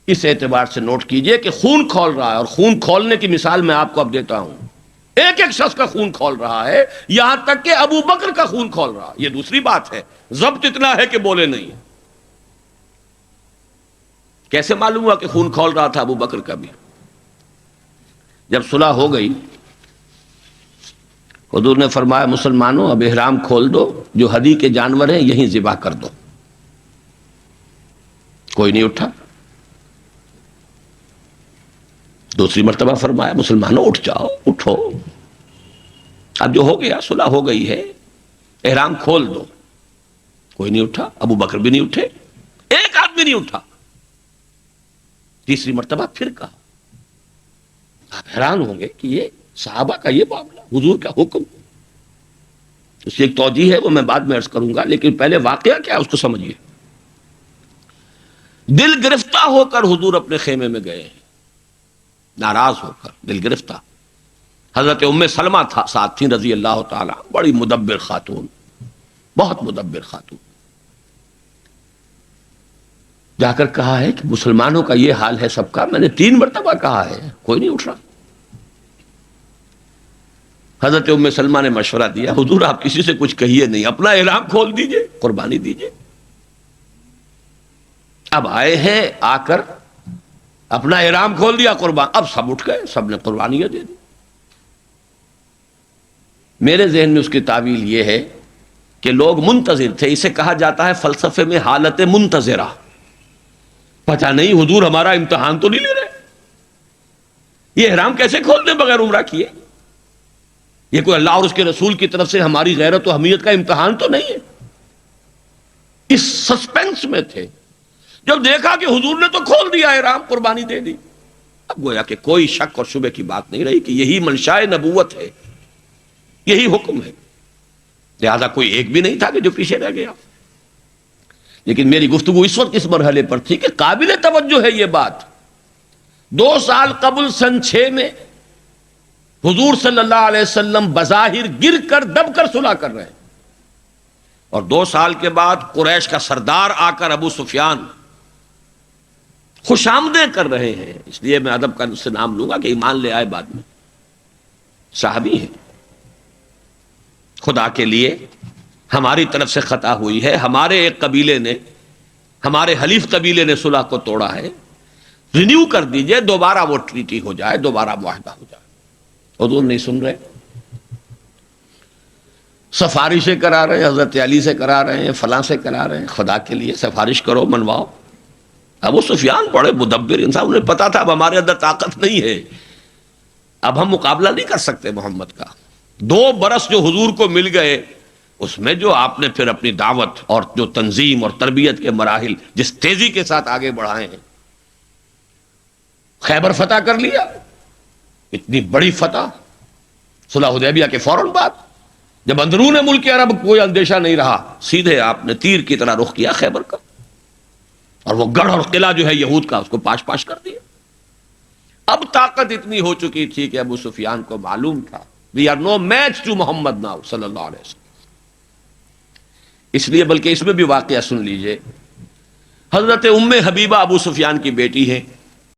اس اعتبار سے نوٹ کیجئے کہ خون کھول رہا ہے، اور خون کھولنے کی مثال میں آپ کو اب دیتا ہوں. ایک ایک شخص کا خون کھول رہا ہے، یہاں تک کہ ابو بکر کا خون کھول رہا ہے. یہ دوسری بات ہے، ضبط اتنا ہے کہ بولے نہیں. کیسے معلوم ہوا کہ خون کھول رہا تھا ابو بکر کا بھی؟ جب صلح ہو گئی، حضور نے فرمایا مسلمانوں اب احرام کھول دو، جو ہدی کے جانور ہیں یہیں ذبح کر دو. کوئی نہیں اٹھا. دوسری مرتبہ فرمایا مسلمانوں اٹھ جاؤ، اٹھو، اب جو ہو گیا صلح ہو گئی ہے، احرام کھول دو. کوئی نہیں اٹھا، ابو بکر بھی نہیں اٹھے، ایک آدمی نہیں اٹھا. تیسری مرتبہ پھر کہا. آپ حیران ہوں گے کہ یہ صحابہ کا یہ معاملہ، حضور کا حکم. اس کی ایک توجیہ ہے، وہ میں بعد میں عرض کروں گا، لیکن پہلے واقعہ کیا ہے اس کو سمجھیے. دل گرفتہ ہو کر حضور اپنے خیمے میں گئے ہیں، ناراض ہو کر، دل گرفتہ. حضرت ام سلمہ تھا ساتھ تھیں رضی اللہ تعالی، بڑی مدبر خاتون، بہت مدبر خاتون. جا کر کہا ہے کہ مسلمانوں کا یہ حال ہے سب کا. میں نے 3 مرتبہ کہا ہے، کوئی نہیں اٹھ رہا. حضرت ام سلمہ نے مشورہ دیا، حضور آپ کسی سے کچھ کہیے نہیں، اپنا احرام کھول دیجئے، قربانی دیجئے. اب آئے ہیں، آ کر اپنا احرام کھول دیا، قربان. اب سب اٹھ گئے، سب نے قربانیاں دے دی. میرے ذہن میں اس کی تعویل یہ ہے کہ لوگ منتظر تھے. اسے کہا جاتا ہے فلسفے میں حالت منتظرہ. پتہ نہیں حضور ہمارا امتحان تو نہیں لے رہے، یہ احرام کیسے کھول دیں بغیر عمرہ کیے؟ یہ کوئی اللہ اور اس کے رسول کی طرف سے ہماری غیرت و حمیت کا امتحان تو نہیں ہے. اس سسپینس میں تھے. جب دیکھا کہ حضور نے تو کھول دیا احرام، قربانی دے دی، اب گویا کہ کوئی شک اور شبہ کی بات نہیں رہی کہ یہی منشاء نبوت ہے، یہی حکم ہے. لہذا کوئی ایک بھی نہیں تھا کہ جو پیچھے رہ گیا. لیکن میری گفتگو اس وقت اس مرحلے پر تھی کہ قابل توجہ ہے یہ بات. 2 سال قبل سن 6 میں حضور صلی اللہ علیہ وسلم بظاہر گر کر دب کر صلح کر رہے ہیں، اور 2 سال کے بعد قریش کا سردار آ کر ابو سفیان خوش آمدیں کر رہے ہیں. اس لیے میں ادب کا اس سے نام لوں گا کہ ایمان لے آئے بعد میں، صحابی ہیں. خدا کے لیے ہماری طرف سے خطا ہوئی ہے، ہمارے ایک قبیلے نے، ہمارے حلیف قبیلے نے صلح کو توڑا ہے، رینیو کر دیجئے، دوبارہ وہ ٹریٹی ہو جائے، دوبارہ معاہدہ ہو جائے. حضور نہیں سن رہے، سفارشیں کرا رہے ہیں، حضرت علی سے کرا رہے ہیں، فلاں سے کرا رہے ہیں. خدا کے لیے سفارش کرو، منواؤ. ابو سفیان بڑے مدبر انسان، انہیں پتا تھا اب ہمارے اندر طاقت نہیں ہے، اب ہم مقابلہ نہیں کر سکتے محمد کا. 2 برس جو حضور کو مل گئے، اس میں جو آپ نے پھر اپنی دعوت اور جو تنظیم اور تربیت کے مراحل جس تیزی کے ساتھ آگے بڑھائے ہیں، خیبر فتح کر لیا، اتنی بڑی فتح، صلح حدیبیہ کے فوراً بعد، جب اندرون ملک عرب کوئی اندیشہ نہیں رہا، سیدھے آپ نے تیر کی طرح رخ کیا خیبر کا، اور وہ گڑھ اور قلعہ جو ہے یہود کا، اس کو پاش پاش کر دیا. اب طاقت اتنی ہو چکی تھی کہ ابو سفیان کو معلوم تھا we are no match to Muhammad now صلی اللہ علیہ وسلم. اس لیے بلکہ اس میں بھی واقعہ سن لیجئے. حضرت ام حبیبہ ابو سفیان کی بیٹی ہیں،